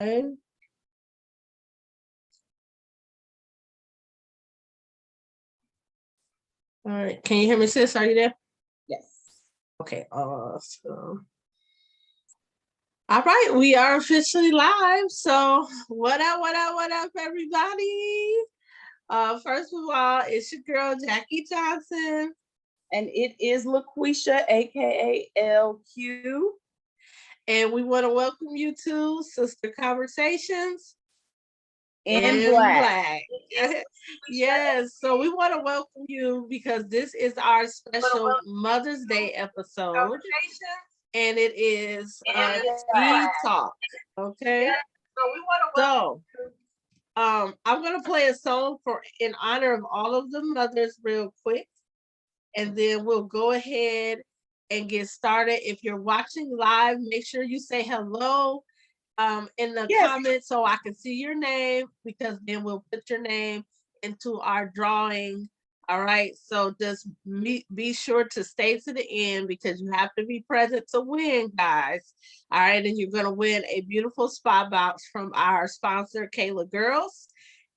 All right. Can you hear me, sis? Are you there? Yes. Okay, awesome. All right, we are officially live. So what up, everybody? First of all, it's your girl, Jackie Johnson. And it is LaQuisha, aka LQ. And we want to welcome you to Sister Conversations in Black. Yes, so we want to welcome you because this is our special Mother's Day episode. And it is Tea Talk. Okay. So we want to welcome I'm gonna play a song in honor of all of the mothers real quick. And then we'll go ahead and get started. If you're watching live, make sure you say hello in the comments so I can see your name, because then we'll put your name into our drawing. All right, so just be sure to stay to the end because you have to be present to win, guys. All right, and you're going to win a beautiful spa box from our sponsor, Kayla Girls,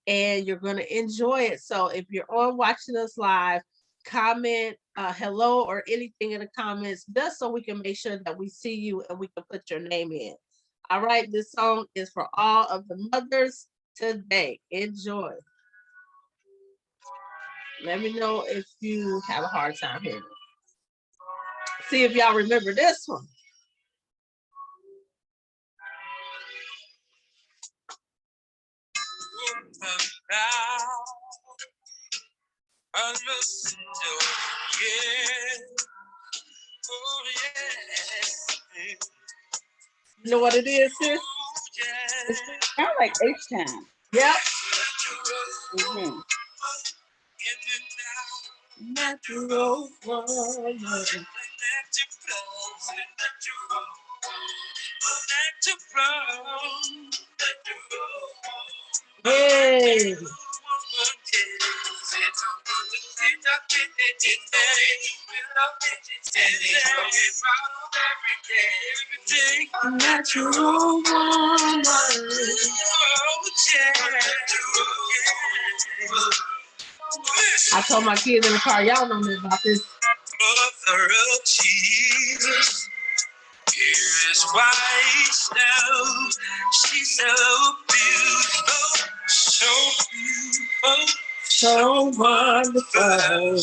and you're going to enjoy it. So if you're on watching us live, comment hello or anything in the comments just so we can make sure that we see you and we can put your name in. All right, this song is for all of the mothers today. Enjoy. Let me know if you have a hard time hearing it. See if y'all remember this one. You know what it is, sis? It sounds like H-Town. Yep. Mm-hmm. Natural woman. Hey. Natural woman. I told my kids in the car, y'all know me about this. Mother of Jesus, here is white snow. She's so beautiful, so beautiful, so wonderful.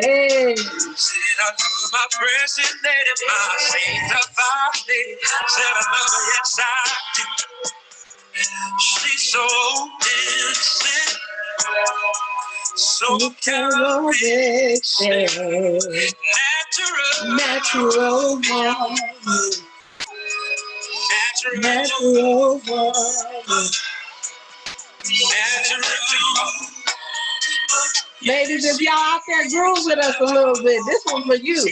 Hey. Said I love my precious lady, my saint of body. Said I love her, yes I do. She's so innocent, so careless, natural woman, natural woman, natural. Ladies, if y'all out there groove with us a little bit, this one's for you.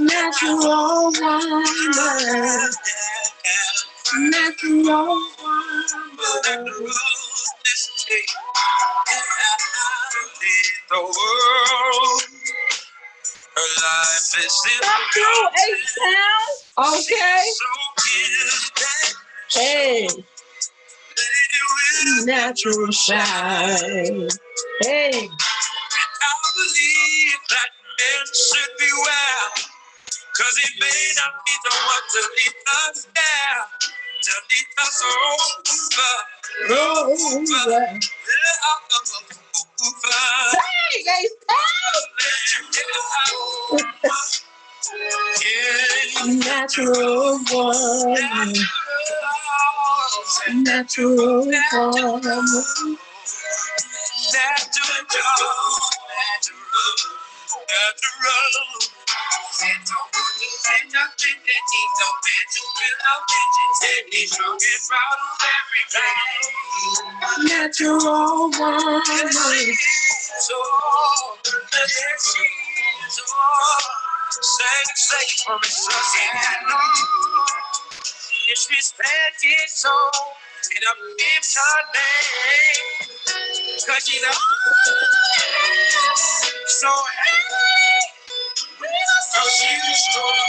Natural woman, natural woman. The world, her life is in H-Town. Okay. Hey. Natural shine. Hey. I believe that men should beware, cause it may not be the one to lead us there, to lead us over. Hey, they natural woman, natural woman. Natural woman. Say for me, so she's respected, so And I'm in her name. Cause she's a so hey. So she's strong.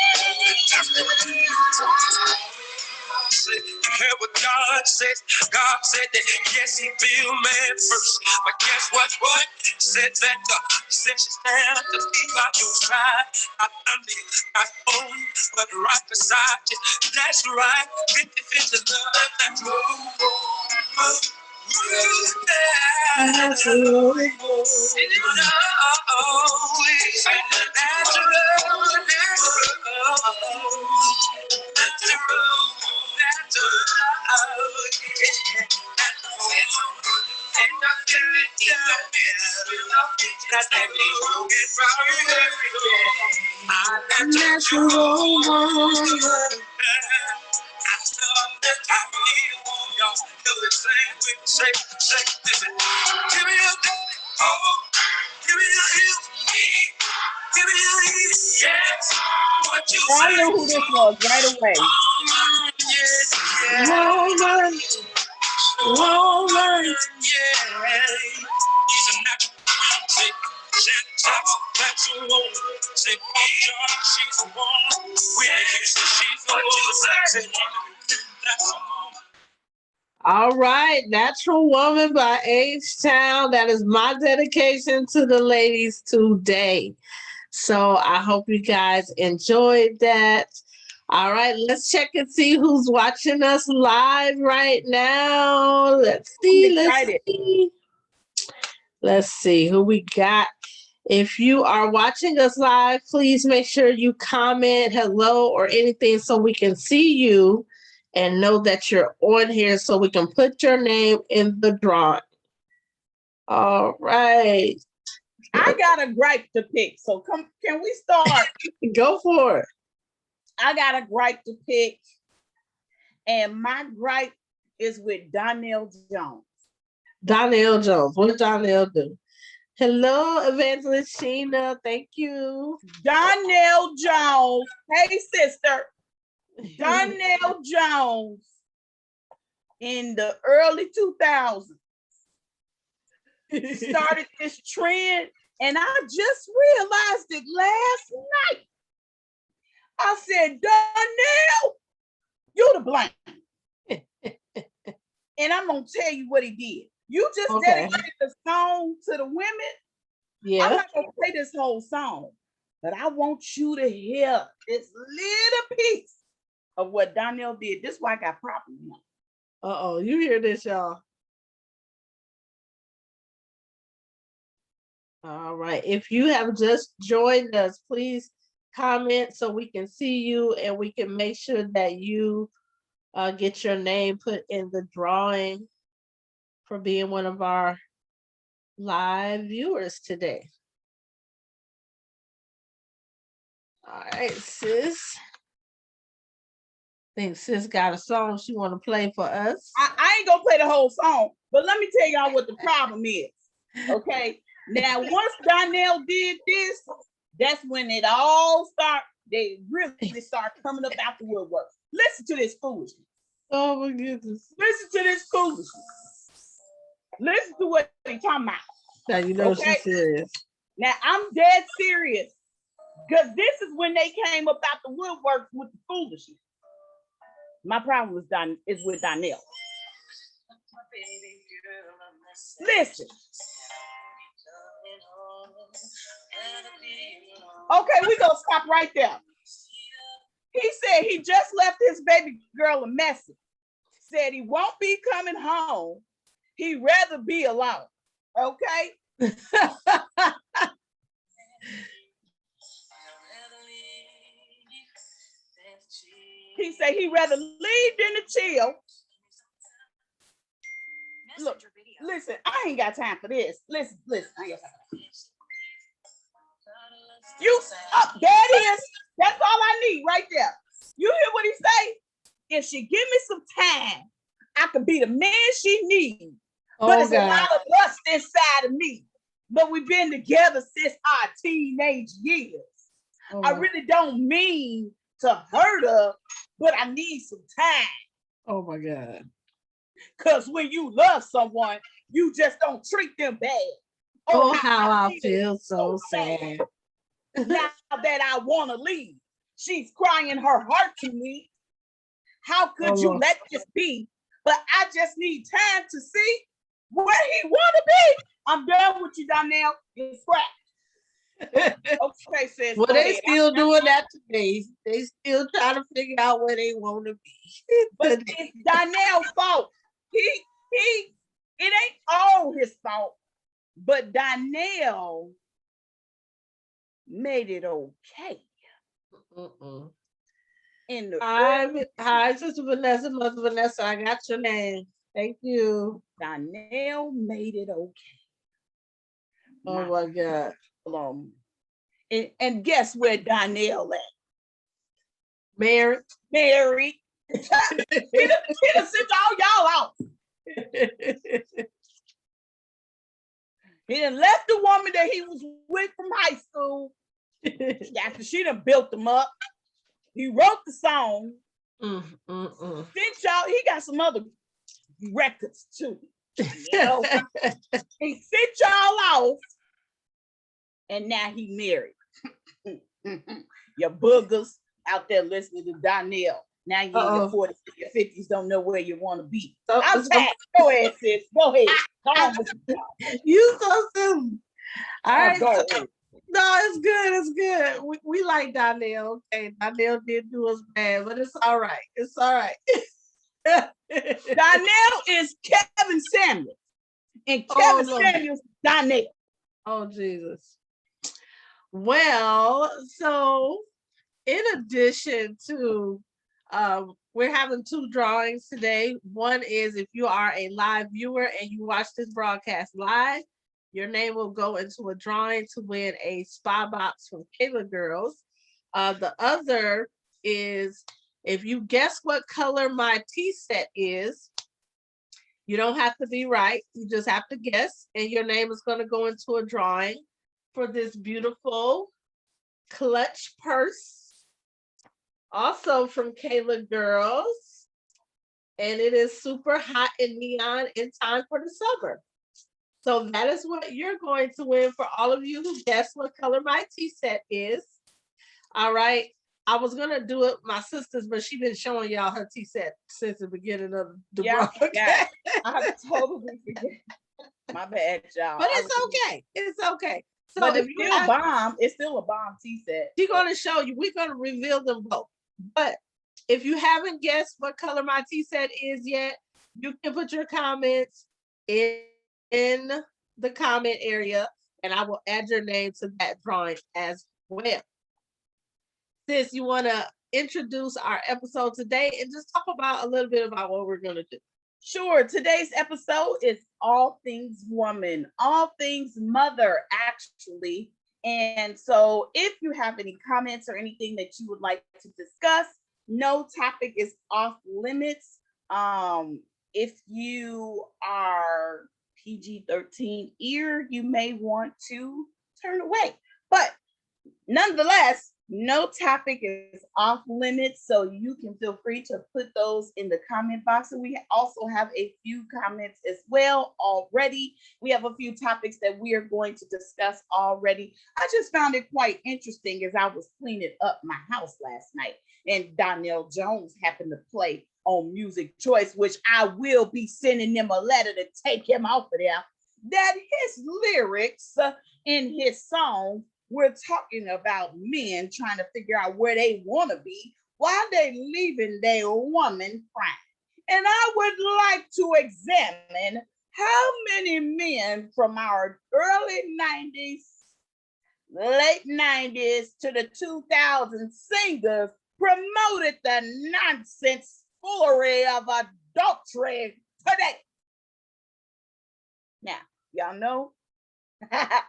Hear what God says. God said that yes, He built man first, but guess what? What said that said she stand to be by your side, not under, not on, but right beside you. That's right. 50-50 love and move. Absolutely. I knew who this was right away. Woman, woman, all right, Natural Woman by H-Town. That is my dedication to the ladies today. So I hope you guys enjoyed that. All right, let's check and see who's watching us live right now. Let's see. Let's see who we got. If you are watching us live, please make sure you comment hello or anything so we can see you and know that you're on here so we can put your name in the drawing. All right. I got a gripe to pick, so can we start? Go for it. I got a gripe to pick, and my gripe is with Donell Jones. Donell Jones. What did Donell do? Hello, Evangelist Sheena. Thank you. Donell Jones. Hey, sister. Donell Jones in the early 2000s started this trend, and I just realized it last night. I said, Donell, you the blame. And I'm going to tell you what he did. You just dedicated the song to the women. Yeah. I'm not going to play this whole song, but I want you to hear this little piece of what Donell did. This is why I got problems now. Uh-oh, you hear this, y'all. All right. If you have just joined us, please comment so we can see you and we can make sure that you get your name put in the drawing for being one of our live viewers today. All right, sis. I think sis got a song she want to play for us. I ain't gonna play the whole song, but let me tell y'all what the problem is. Okay. Now, once Donell did this, that's when it all started. They really start coming up out the woodwork. Listen to this foolishness. Oh my goodness. Listen to this foolishness. Listen to what they talking about. Now you know she's serious. Now I'm dead serious. Because this is when they came up out the woodwork with the foolishness. My problem is with Donell. Listen. Okay, we gonna stop right there. He said he just left his baby girl a message. Said he won't be coming home. He'd rather be alone. Okay? He said he'd rather leave than to chill. Look, listen, I ain't got time for this. Listen, I ain't got time for this. You up, that is. That's all I need right there. You hear what he say? If she give me some time, I could be the man she needs. But it's a lot of lust inside of me. But we've been together since our teenage years. I really don't mean to hurt her, but I need some time. Oh my God. Because when you love someone, you just don't treat them bad. Oh, how I feel so sad. Now that I want to leave, she's crying her heart to me. How could you let this be? But I just need time to see where he want to be. I'm done with you, Donnell. It's scratch. Okay, sis. Well, they still doing that today. They still trying to figure out where they want to be. But it's Donnell's fault. It ain't all his fault. But Donnell made it okay. In the hi, Sister Vanessa, Mother Vanessa. I got your name. Thank you. Donnell made it okay. Oh my God. And guess where Donnell at? Married. He done sent all y'all out. He done left the woman that he was with from high school. After she done built him up. He wrote the song. Sent y'all, he got some other records too. You know? He sent y'all off. And now he married. Your boogers out there listening to Donnell. Now you in your 40s, your 50s, don't know where you want to be. I'm sad. Go ahead, sis. Go ahead. Go on with you so soon. All right. Go ahead. No, it's good. It's good. We like Donnell. Okay, Donnell did do us bad, but it's all right. It's all right. Donnell is Kevin Samuels. And Kevin Samuels, Donnell. Oh, Jesus. Well, so in addition to, we're having 2 drawings today. One is if you are a live viewer and you watch this broadcast live, your name will go into a drawing to win a spa box from Kayla Girls. The other is if you guess what color my tea set is, you don't have to be right. You just have to guess, and your name is going to go into a drawing for this beautiful clutch purse, also from Kayla Girls. And it is super hot and neon in time for the summer. So that is what you're going to win for all of you who guess what color my tea set is. All right. I was going to do it my sisters, but she's been showing y'all her tea set since the beginning of the broadcast. Yeah. I totally forget. My bad, y'all. But it's okay. It's okay. So but if you have bomb, it's still a bomb tea set. She's going to show you. We're going to reveal them both. But if you haven't guessed what color my tea set is yet, you can put your comments in the comment area, and I will add your name to that drawing as well. Sis, you want to introduce our episode today and just talk about a little bit about what we're going to do? Sure. Today's episode is all things woman, all things mother, actually. And so if you have any comments or anything that you would like to discuss, no topic is off limits. If you are PG-13 ear, you may want to turn away. But nonetheless, no topic is off limits, so you can feel free to put those in the comment box. And we also have a few comments as well already. We have a few topics that we are going to discuss already. I just found it quite interesting as I was cleaning up my house last night, and Donnell Jones happened to play on Music Choice, which I will be sending them a letter to take him off of there, that his lyrics in his song, we're talking about men trying to figure out where they want to be while they leaving their woman crying. And I would like to examine how many men from our early 90s, late 90s to the 2000s singers promoted the nonsense foolery of adultery today. Now, y'all know, I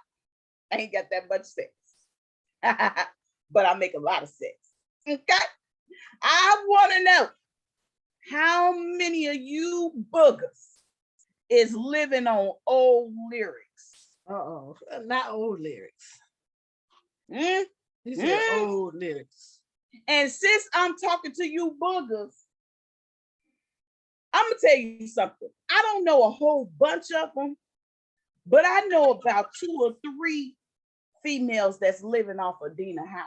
ain't got that much sex, but I make a lot of sex. Okay? I want to know how many of you boogers is living on old lyrics. Not old lyrics. These are old lyrics. And since I'm talking to you boogers, I'm gonna tell you something. I don't know a whole bunch of them, but I know about 2 or 3 females that's living off of Dina Howard.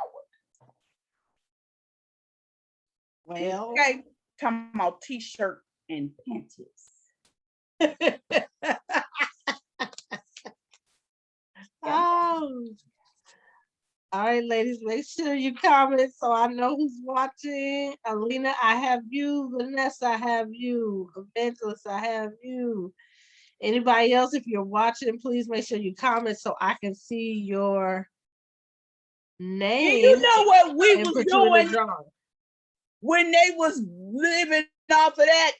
Well, okay, talking about t-shirt and panties. Oh. All right, ladies, make sure you comment so I know who's watching. Alina, I have you. Vanessa, I have you. Evangelist, I have you. Anybody else, if you're watching, please make sure you comment so I can see your name. And you know what we was doing when they was living off of that?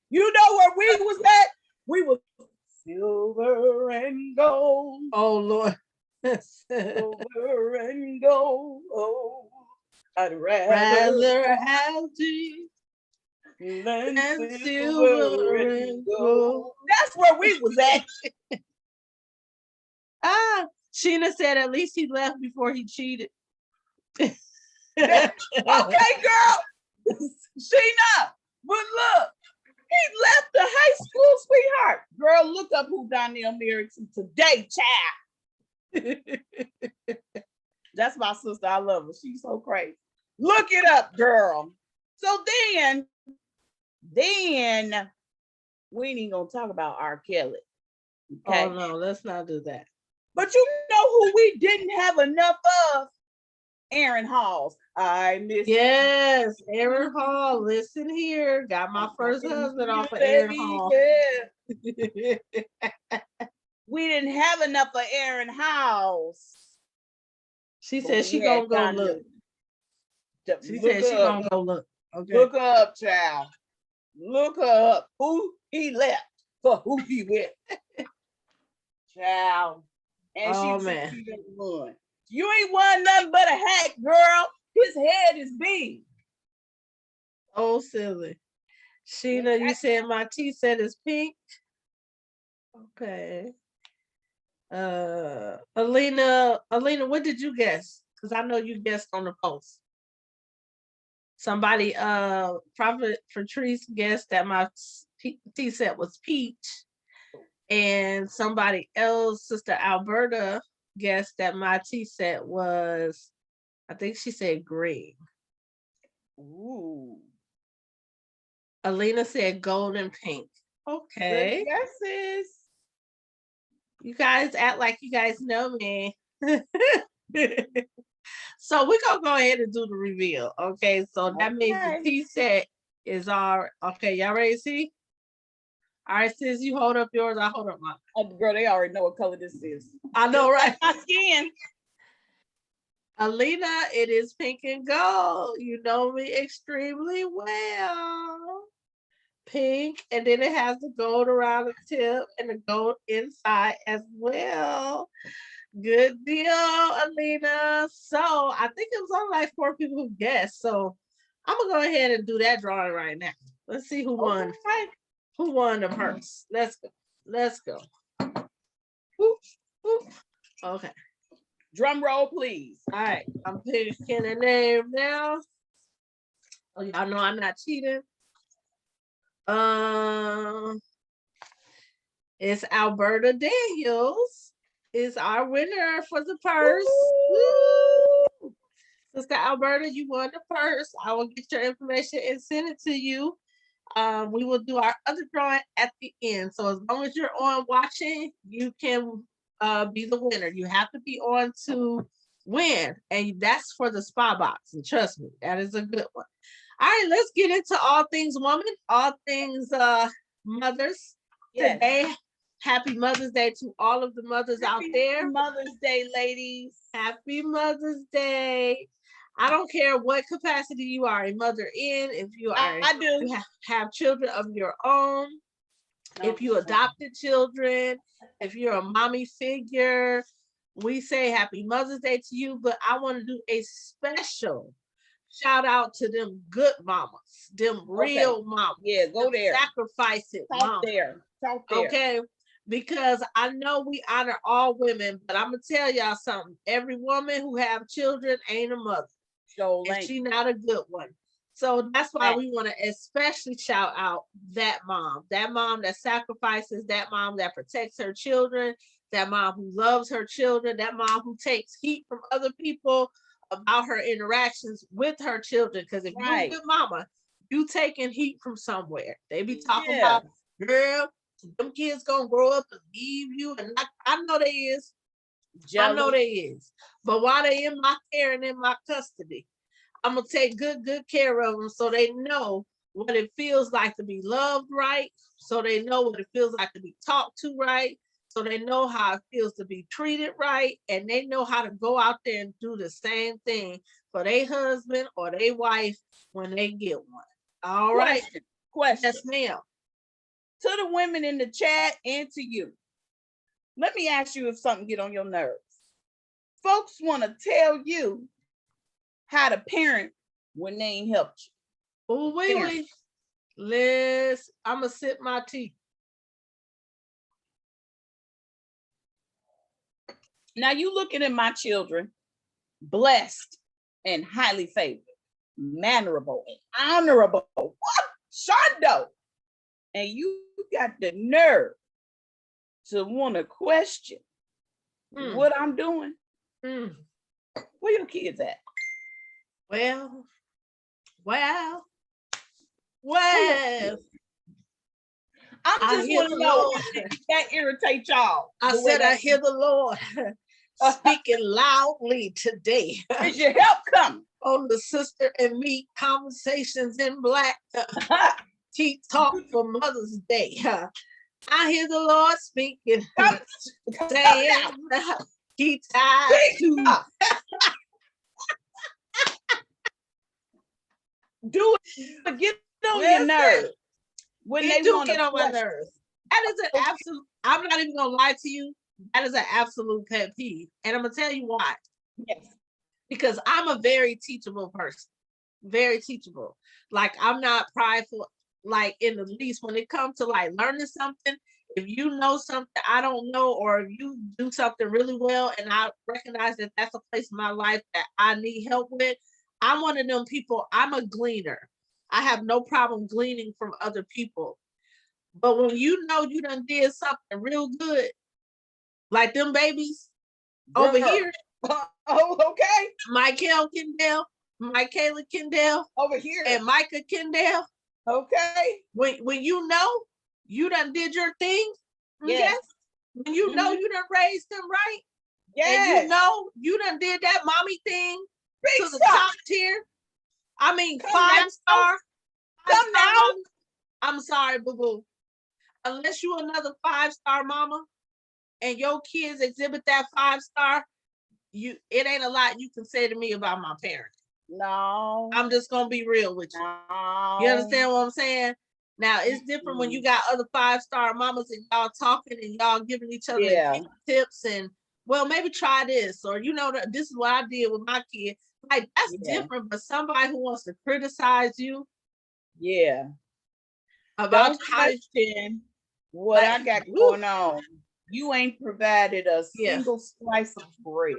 You know where we was at? We was silver and gold. Oh, Lord. Silver and gold. Oh, I'd rather have thee than silver and gold. That's where we was at. Sheena said at least he left before he cheated. Okay, girl. Sheena, but look, he left the high school sweetheart. Girl, look up who Donnell married to today, child. That's my sister. I love her. She's so crazy. Look it up, girl. So then we ain't gonna talk about R. Kelly. Okay. Oh no, let's not do that. But you know who we didn't have enough of? Aaron Halls. I miss Yes, Aaron Hall. Listen here. Got my first husband off of Aaron Hall. Yeah. We didn't have enough of Aaron Halls. She said she gonna go look. She said she gonna go look. Okay. Look up, child. Look up who he left for who he went. Child. And oh man. Won. You ain't won nothing but a hat, girl. His head is big. Oh, silly. Sheena, you said my tea set is pink. Okay. Alina, what did you guess? Because I know you guessed on the post. Somebody, Prophet Patrice guessed that my tea set was peach. And somebody else, Sister Alberta, guessed that my tea set was, I think she said green. Ooh. Alina said gold and pink. Okay. Good guesses. You guys act like you guys know me. So we're gonna go ahead and do the reveal. Okay, so that means the tea set is our okay. Y'all ready to see? All right, sis, you hold up yours, I hold up mine. Oh, girl, they already know what color this is. I know, right? My skin. Alina, it is pink and gold. You know me extremely well. Pink, and then it has the gold around the tip and the gold inside as well. Good deal, Alina. So I think it was only like 4 people who guessed. So I'm gonna go ahead and do that drawing right now. Let's see who won. Okay. Who won the purse? Let's go. Let's go. Whoop, whoop. Okay. Drum roll, please. All right. I'm picking a name now. Oh, y'all know I'm not cheating. It's Alberta Daniels is our winner for the purse. Woo! Sister Alberta, you won the purse. I will get your information and send it to you. We will do our other drawing at the end. So as long as you're on watching, you can be the winner. You have to be on to win. And that's for the spa box. And trust me, that is a good one. All right, let's get into all things woman, all things mothers. Yes. Today, happy Mother's Day to all of the mothers out there. Mother's Day, ladies. Happy Mother's Day. I don't care what capacity you are a mother in, if you are you have children of your own, if you adopted children, if you're a mommy figure, we say happy Mother's Day to you, but I want to do a special shout out to them good mamas, them real mamas. Yeah, go there. Sacrificing mamas. There. Okay. Because I know we honor all women, but I'm gonna tell y'all something. Every woman who have children ain't a mother. So and she's not a good one. So that's why we want to especially shout out that mom that sacrifices, that mom that protects her children, that mom who loves her children, that mom who takes heat from other people about her interactions with her children. Because if you're a good mama, you taking heat from somewhere. They be talking about, girl, them kids gonna grow up and leave you. And I know they is. Jealous. I know they is. But while they in my care and in my custody, I'm gonna take good care of them so they know what it feels like to be loved right. So they know what it feels like to be talked to right. So they know how it feels to be treated right. And they know how to go out there and do the same thing for their husband or their wife when they get one. All right. Question. Yes, ma'am. To the women in the chat and to you. Let me ask you if something get on your nerves. Folks want to tell you how to parent when they ain't helped you. Oh, wait. Liz, I'm going to sip my tea. Now you looking at my children, blessed and highly favored, mannerable and honorable. What? Shondo. And you got the nerve to want to question what I'm doing. Where your kids at? Well. I'm just want to know if that irritate y'all. I said, I hear the Lord speaking loudly today. Is your help coming? On the Sister and Me Conversations in Black Tea Talk for Mother's Day. I hear the Lord speaking, saying, He tied to. Do it. Get on your nerves. When they do get on my nerves. That is an absolute, I'm not even gonna lie to you. That is an absolute pet peeve. And I'm gonna tell you why. Yes. Because I'm a very teachable person. Very teachable. Like, I'm not prideful, like, in the least. When it comes to like learning something, if you know something I don't know, or if you do something really well and I recognize that that's a place in my life that I need help with, I'm one of them people. I'm a gleaner. I have no problem gleaning from other people. But when you know you done did something real good, like them babies over here. Oh, okay. Michaela Kendall over here, and Micah Kendall. Okay. When you know you done did your thing, yes. When you know you done raised them right, yes. And you know you done did that mommy thing to the top tier. I mean, Come 5-star. Come now. I'm sorry, boo-boo. Unless you another 5-star mama and your kids exhibit that 5-star, it ain't a lot you can say to me about my parents. No. I'm just gonna be real with you. No. You understand what I'm saying? Now it's different when you got other 5-star mamas and y'all talking and y'all giving each other tips and, well, maybe try this, or this is what I did with my kid. Like, that's different, but somebody who wants to criticize you. Yeah. About don't question what I got going on. You ain't provided a single slice of bread.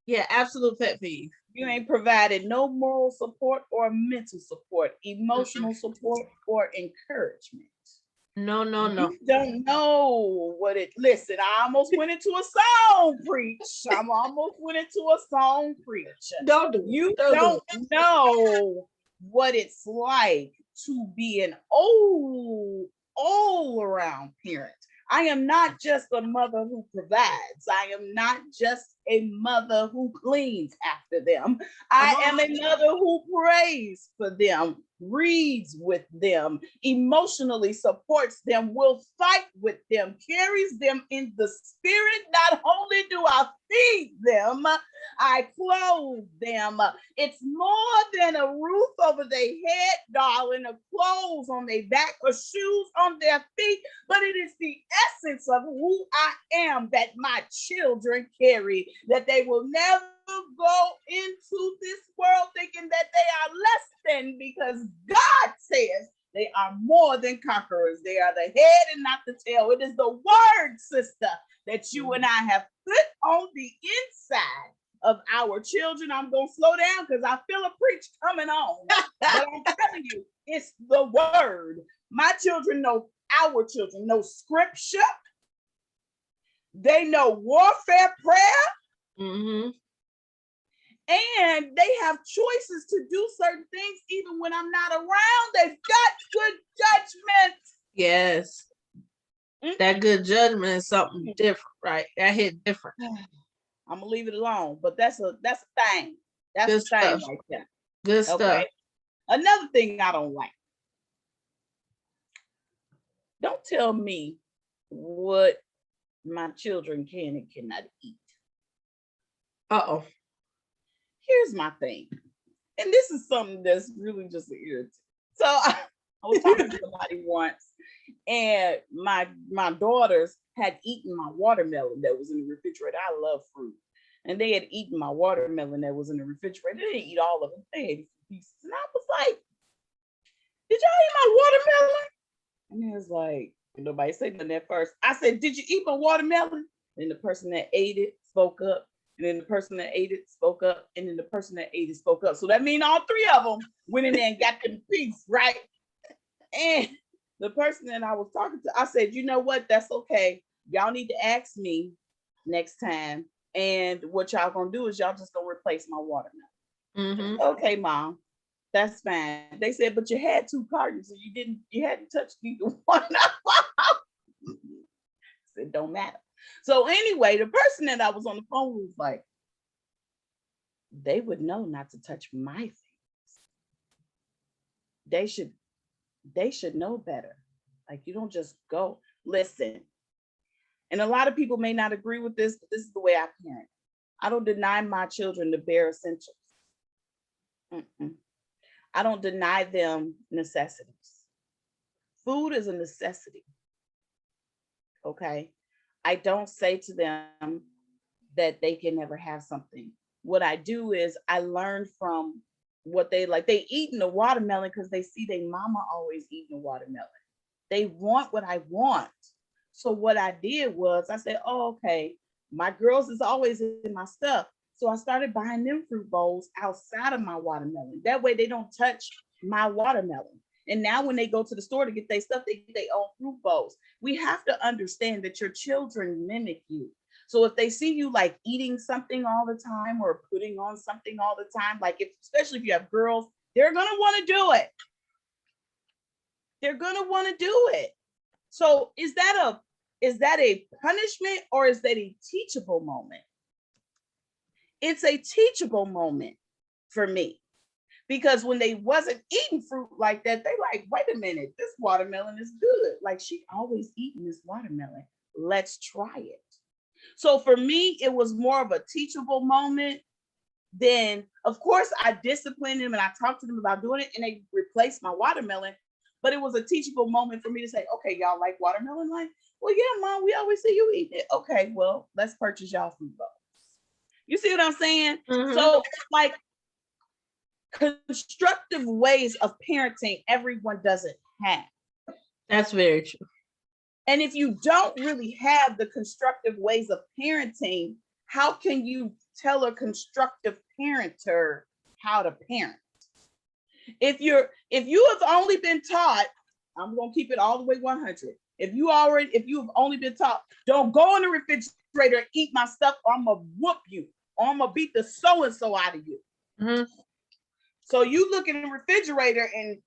Yeah, absolute pet peeve. You ain't provided no moral support or mental support, emotional support or encouragement. No. You don't know what it. Listen, I almost went into a song preach. Don't do. You don't know what it's like to be an all around parent. I am not just a mother who provides. I am not just a mother who cleans after them. I am a mother who prays for them, reads with them, emotionally supports them, will fight with them, carries them in the spirit. Not only do I feed them, I clothe them. It's more than a roof over their head, darling, or clothes on their back, or shoes on their feet, but it is the essence of who I am that my children carry, that they will never go into this world thinking that they are less than, because God says they are more than conquerors. They are the head and not the tail. It is the word, sister, that you and I have put on the inside of our children, I'm gonna slow down because I feel a preach coming on. But I'm telling you, it's the word. My children know, our children know scripture. They know warfare prayer. Mm-hmm. And they have choices to do certain things even when I'm not around. They've got good judgment. Yes. That good judgment is something different, right? That hit different. I'm gonna leave it alone, but that's a thing. That's Good a thing stuff. right there. Good stuff. Another thing I don't like. Don't tell me what my children can and cannot eat. Uh-oh. Here's my thing. And this is something that's really just an irritant. So I was talking to somebody once, and my daughters had eaten my watermelon that was in the refrigerator. I love fruit. And they had eaten my watermelon that was in the refrigerator. They didn't eat all of it. They ate pieces. And I was like, did y'all eat my watermelon? And he was like, nobody said nothing at first. I said, did you eat my watermelon? And the person that ate it spoke up. And then the person that ate it spoke up. And then the person that ate it spoke up. So that means all three of them went in there and got the piece, right? And the person that I was talking to, I said, you know what? That's okay. Y'all need to ask me next time. And what y'all gonna do is y'all just gonna replace my watermelon. Mm-hmm. Okay, Mom. That's fine. They said, but you had 2 cartons, so you hadn't touched either one. It don't matter. So anyway, the person that I was on the phone was like, they would know not to touch my things. They should know better. Like, you don't just go. Listen. And a lot of people may not agree with this, but this is the way I parent. I don't deny my children the bare essentials. I don't deny them necessities. Food is a necessity. Okay. I don't say to them that they can never have something. What I do is I learn from what they like. They eating the watermelon because they see their mama always eating the watermelon. They want what I want. So what I did was I said, oh, okay, my girls is always in my stuff. So I started buying them fruit bowls outside of my watermelon. That way they don't touch my watermelon. And now when they go to the store to get their stuff, they get their own fruit bowls. We have to understand that your children mimic you. So if they see you like eating something all the time or putting on something all the time, like especially if you have girls, they're gonna want to do it. They're gonna want to do it. So is that a punishment or is that a teachable moment? It's a teachable moment for me. Because when they wasn't eating fruit like that, they like, wait a minute, this watermelon is good. Like, she always eating this watermelon. Let's try it. So for me, it was more of a teachable moment. Then, of course, I disciplined them and I talked to them about doing it and they replaced my watermelon. But it was a teachable moment for me to say, okay, y'all like watermelon? Like, well, yeah, Mom, we always see you eating it. Okay, well, let's purchase y'all fruit bowls. You see what I'm saying? Mm-hmm. So like, constructive ways of parenting, everyone doesn't have. That's very true. And if you don't really have the constructive ways of parenting, how can you tell a constructive parenter how to parent? If you have only been taught, I'm gonna keep it all the way 100. If you've only been taught, don't go in the refrigerator and eat my stuff, or I'm gonna whoop you, or I'm gonna beat the so-and-so out of you. Mm-hmm. So you look in the refrigerator and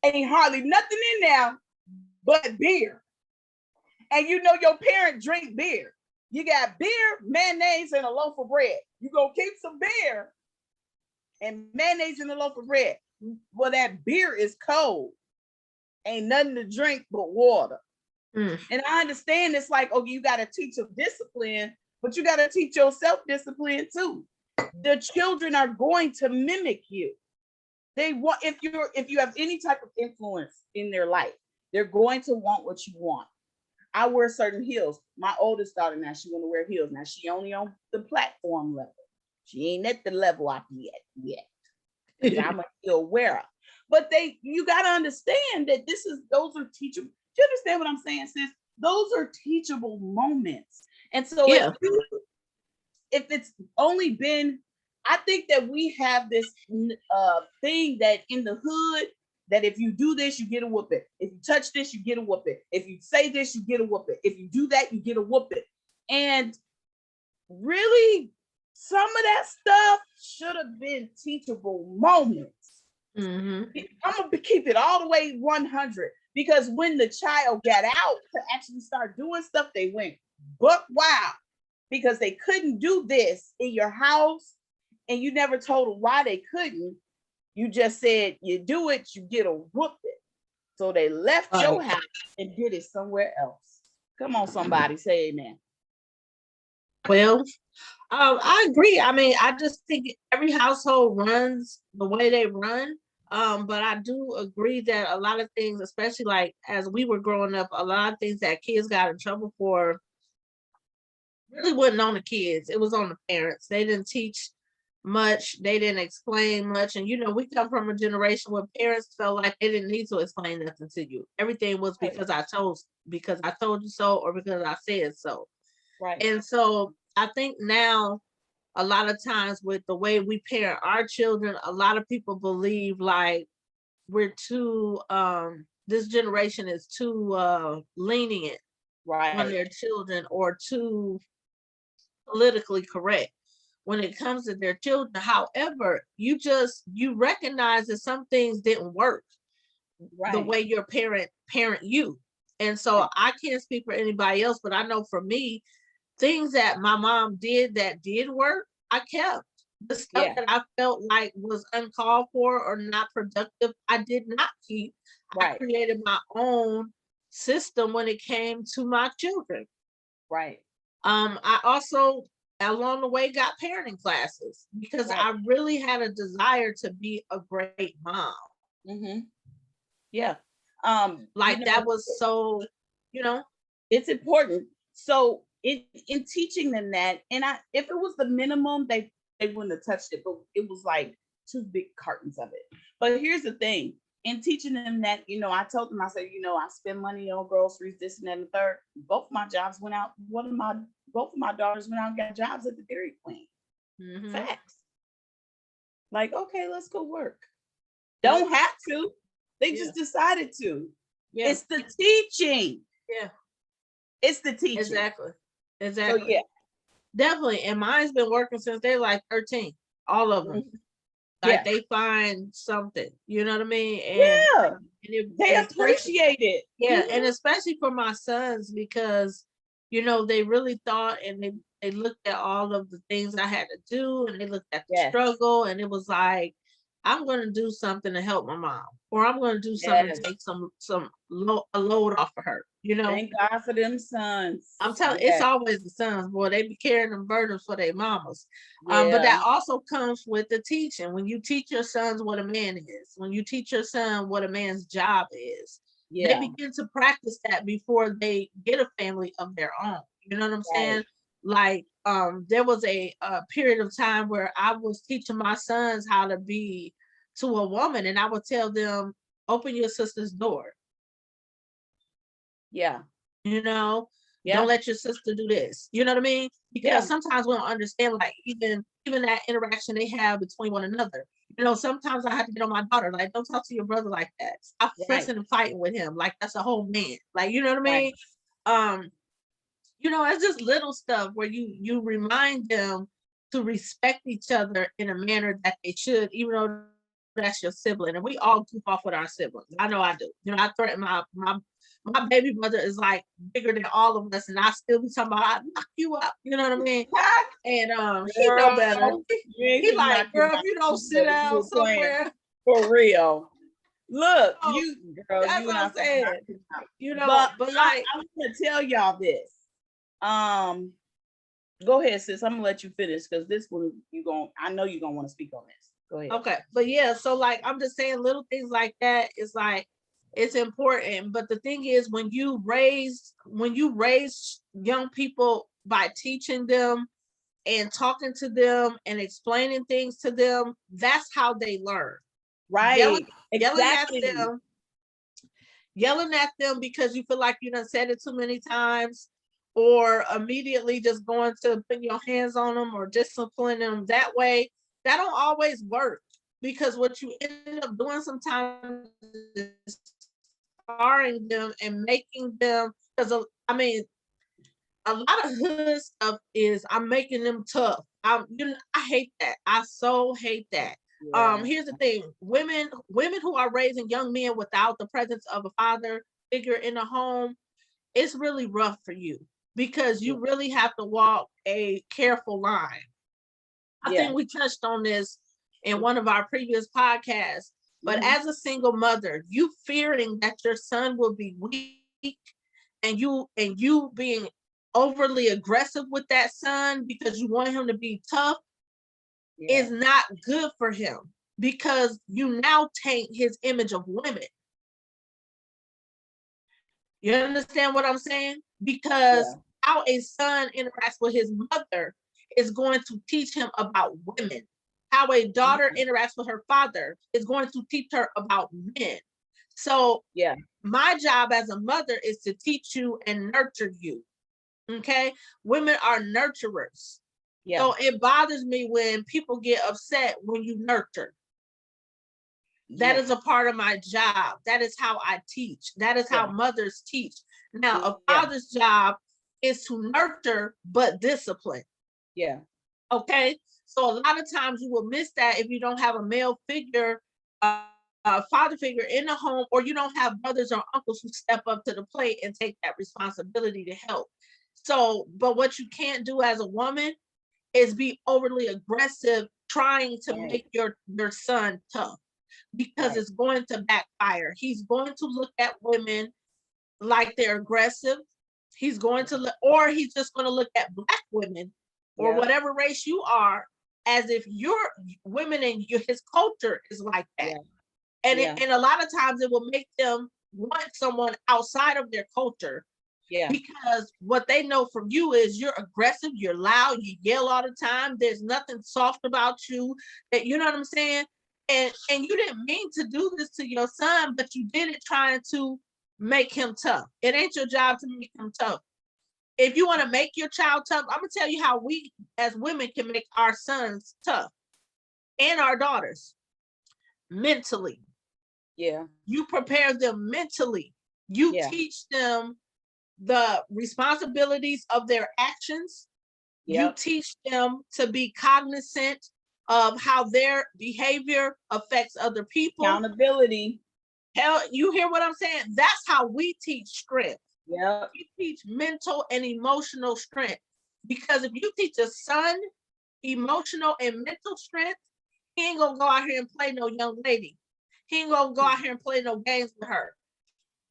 ain't hardly nothing in there but beer. And you know your parent drink beer. You got beer, mayonnaise, and a loaf of bread. You gonna keep some beer and mayonnaise in a loaf of bread. Well, that beer is cold. Ain't nothing to drink but water. Mm. And I understand it's like, okay, you gotta teach them discipline, but you gotta teach yourself discipline too. The children are going to mimic you. They want, if you have any type of influence in their life, they're going to want what you want. I wear certain heels. My oldest daughter now, she want to wear heels. Now she only on the platform level. She ain't at the level up yet. I'm a heel wearer. But you got to understand that those are teachable. Do you understand what I'm saying, sis? Those are teachable moments. And so if it's only been, I think that we have this thing that in the hood, that if you do this, you get a whooping. If you touch this, you get a whooping. If you say this, you get a whooping. If you do that, you get a whooping. And really, some of that stuff should have been teachable moments. I'm gonna keep it all the way 100, because when the child got out to actually start doing stuff, they went buck wild, because they couldn't do this in your house, and you never told them why they couldn't. You just said, you do it, you get a whooping. So they left your house and did it somewhere else. Come on, somebody, say amen. Well, I agree. I mean, I just think every household runs the way they run. But I do agree that a lot of things, especially like as we were growing up, a lot of things that kids got in trouble for really wasn't on the kids. It was on the parents. They didn't teach much. They didn't explain much. And, you know, we come from a generation where parents felt like they didn't need to explain nothing to you. Everything was because I told you so, or because I said so. Right. And so I think now, a lot of times with the way we parent our children, a lot of people believe like we're too, this generation is too lenient on their children, or too politically correct when it comes to their children. However, you recognize that some things didn't work the way your parent you. And so I can't speak for anybody else, but I know for me, things that my mom did that did work, I kept. The stuff that I felt like was uncalled for or not productive, I did not keep. I created my own system when it came to my children. I also, along the way, got parenting classes because I really had a desire to be a great mom. That was so, it's important. So in teaching them that, and if it was the minimum, they wouldn't have touched it, but it was like 2 big cartons of it. But here's the thing, in teaching them that, I told them, I said, I spend money on groceries, this and that and the third. Both of my jobs went out. Both of my daughters went out and got jobs at the Dairy Queen. Facts. Like, okay, let's go work. Don't have to. They just decided to. It's the teaching. It's the teaching. Exactly. So definitely. And mine's been working since they're like 13. All of them. They find something, you know what I mean? And, they appreciate it. And especially for my sons, because they really thought, and they looked at all of the things I had to do, and they looked at the struggle, and it was like, I'm going to do something to help my mom, or I'm going to do something to take a load off of her. Thank God for them sons. I'm telling it's always the sons, boy. They be carrying them burdens for their mamas. But that also comes with the teaching. When you teach your sons what a man is, when you teach your son what a man's job is, they begin to practice that before they get a family of their own. You know what I'm saying? Like, there was a period of time where I was teaching my sons how to be to a woman, and I would tell them, open your sister's door. Don't let your sister do this. You know what I mean? Because sometimes we don't understand, like, even that interaction they have between one another. Sometimes I have to get on my daughter, like, don't talk to your brother like that. Stop fussing and fighting with him. Like, that's a whole man. Like, you know what I mean? It's just little stuff where you remind them to respect each other in a manner that they should, even though that's your sibling. And we all goof off with our siblings. I know I do. I threaten my baby brother is like bigger than all of us, and I still be talking about, I'll knock you up. You know what I mean? And he know better. He like, girl, if you don't sit down somewhere. For real. Look, girl, that's what I'm saying. But like, I'm gonna tell y'all this. Go ahead, sis. I'm gonna let you finish, because this one I know you're gonna want to speak on this. Go ahead. Okay, but so like, I'm just saying, little things like that is like, it's important. But the thing is, when you raise young people by teaching them and talking to them and explaining things to them, that's how they learn. Right. Yelling at them because you feel like you done said it too many times, or immediately just going to put your hands on them or disciplining them that way, that don't always work, because what you end up doing sometimes is scarring them and making them, because I mean, a lot of hood stuff is I'm making them tough. I hate that. I so hate that. Yeah. Here's the thing: women who are raising young men without the presence of a father figure in the home, it's really rough for you, because you really have to walk a careful line. I think we touched on this in one of our previous podcasts, but as a single mother, you fearing that your son will be weak, and you being overly aggressive with that son because you want him to be tough, is not good for him, because you now taint his image of women. You understand what I'm saying? Because how a son interacts with his mother is going to teach him about women. How a daughter interacts with her father is going to teach her about men. So my job as a mother is to teach you and nurture you. Okay? Women are nurturers. So it bothers me when people get upset when you nurture. That is a part of my job. That is how I teach. That is how mothers teach. Now, a father's job is to nurture, but discipline. Okay. So a lot of times you will miss that if you don't have a male figure, a father figure in the home, or you don't have brothers or uncles who step up to the plate and take that responsibility to help. So, but what you can't do as a woman is be overly aggressive trying to make your son tough, because it's going to backfire. He's going to look at women like they're aggressive. He's going to look, or he's just going to look at Black women or whatever race you are as if your women and his culture is like that. And and a lot of times it will make them want someone outside of their culture. Because what they know from you is you're aggressive, you're loud, you yell all the time. There's nothing soft about you. That, you know what I'm saying? And you didn't mean to do this to your son, but you did it trying to make him tough. It ain't your job to make him tough. If you want to make your child tough, I'm gonna tell you how we as women can make our sons tough and our daughters. Mentally. You prepare them mentally. You teach them the responsibilities of their actions. You teach them to be cognizant of how their behavior affects other people. Accountability. Hell, you hear what I'm saying? That's how we teach strength. We teach mental and emotional strength. Because if you teach a son emotional and mental strength, he ain't gonna go out here and play no young lady. He ain't gonna go out here and play no games with her.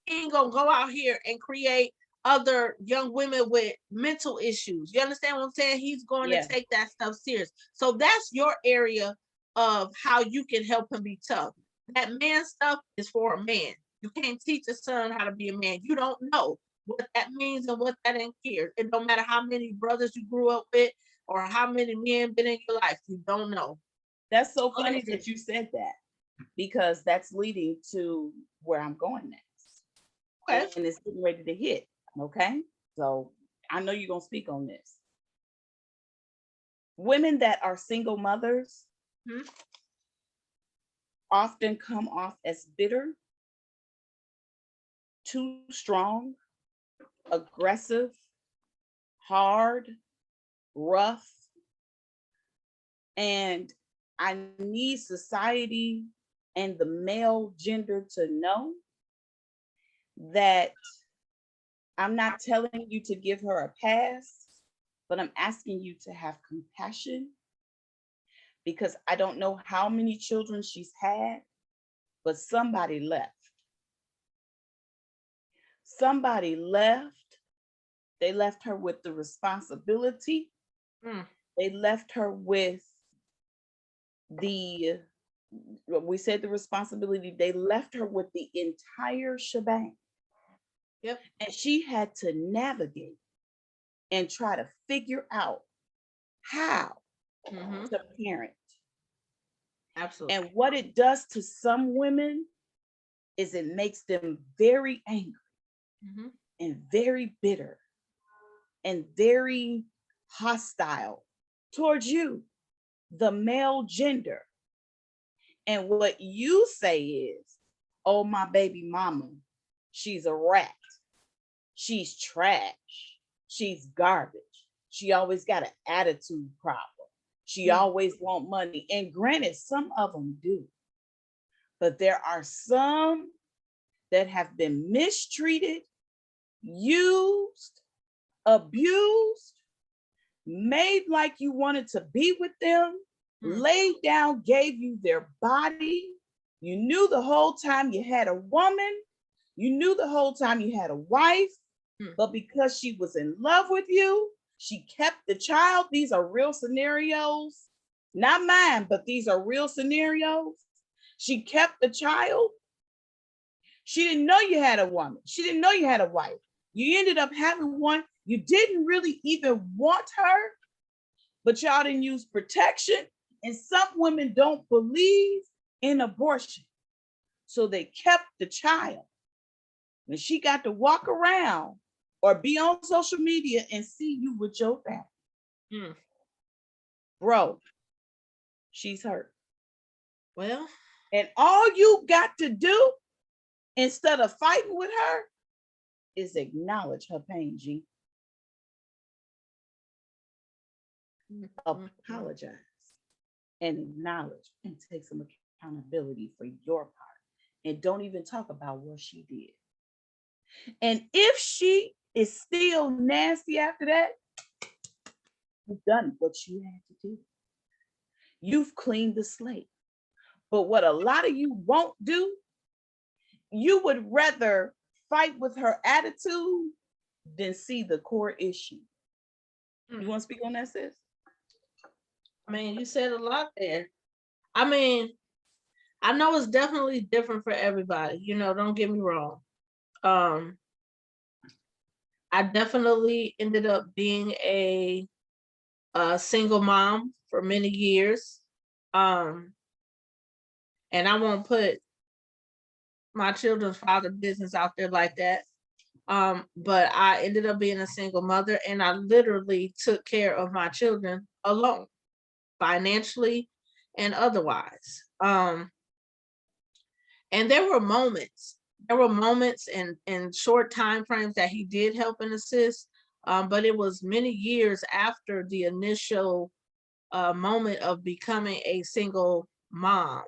He ain't gonna go out here and create other young women with mental issues. You understand what I'm saying? He's going to take that stuff serious. So that's your area of how you can help him be tough. That man stuff is for a man. You can't teach a son how to be a man. You don't know what that means and what that entails. It don't matter how many brothers you grew up with or how many men been in your life. You don't know. That's so funny that you said that, because that's leading to where I'm going next. And it's getting ready to hit. Okay. So I know you're going to speak on this. Women that are single mothers often come off as bitter, too strong, aggressive, hard, rough. And I need society and the male gender to know that I'm not telling you to give her a pass, but I'm asking you to have compassion, because I don't know how many children she's had, but somebody left. Somebody left. They left her with the responsibility. They left her with the responsibility. They left her with the entire shebang. And she had to navigate and try to figure out how to parent. Absolutely. And what it does to some women is it makes them very angry and very bitter. and very hostile towards you, the male gender. And what you say is, oh, my baby mama, she's a rat. She's trash. She's garbage. She always got an attitude problem. She always want money. And granted, some of them do. But there are some that have been mistreated, used, abused, made like you wanted to be with them, laid down, gave you their body. You knew the whole time you had a woman. You knew the whole time you had a wife. But because she was in love with you, she kept the child. These are real scenarios. Not mine, but these are real scenarios. She kept the child. She didn't know you had a woman. She didn't know you had a wife. You ended up having one. You didn't really even want her, but y'all didn't use protection. And some women don't believe in abortion. So they kept the child. And she got to walk around or be on social media and see you with your family. Bro, she's hurt. Well, and all you got to do instead of fighting with her is acknowledge her pain, G. Apologize and acknowledge and take some accountability for your part. And don't even talk about what she did. And if she is still nasty after that, you've done what you had to do. You've cleaned the slate. But what a lot of you won't do, you would rather fight with her attitude than see the core issue. You want to speak on that, sis? I mean, you said a lot there. I mean, I know it's definitely different for everybody. You know, don't get me wrong. I definitely ended up being a single mom for many years. And I won't put my children's father business out there like that. But I ended up being a single mother, and I literally took care of my children alone, financially and otherwise. And there were moments and short time frames that he did help and assist. But it was many years after the initial moment of becoming a single mom.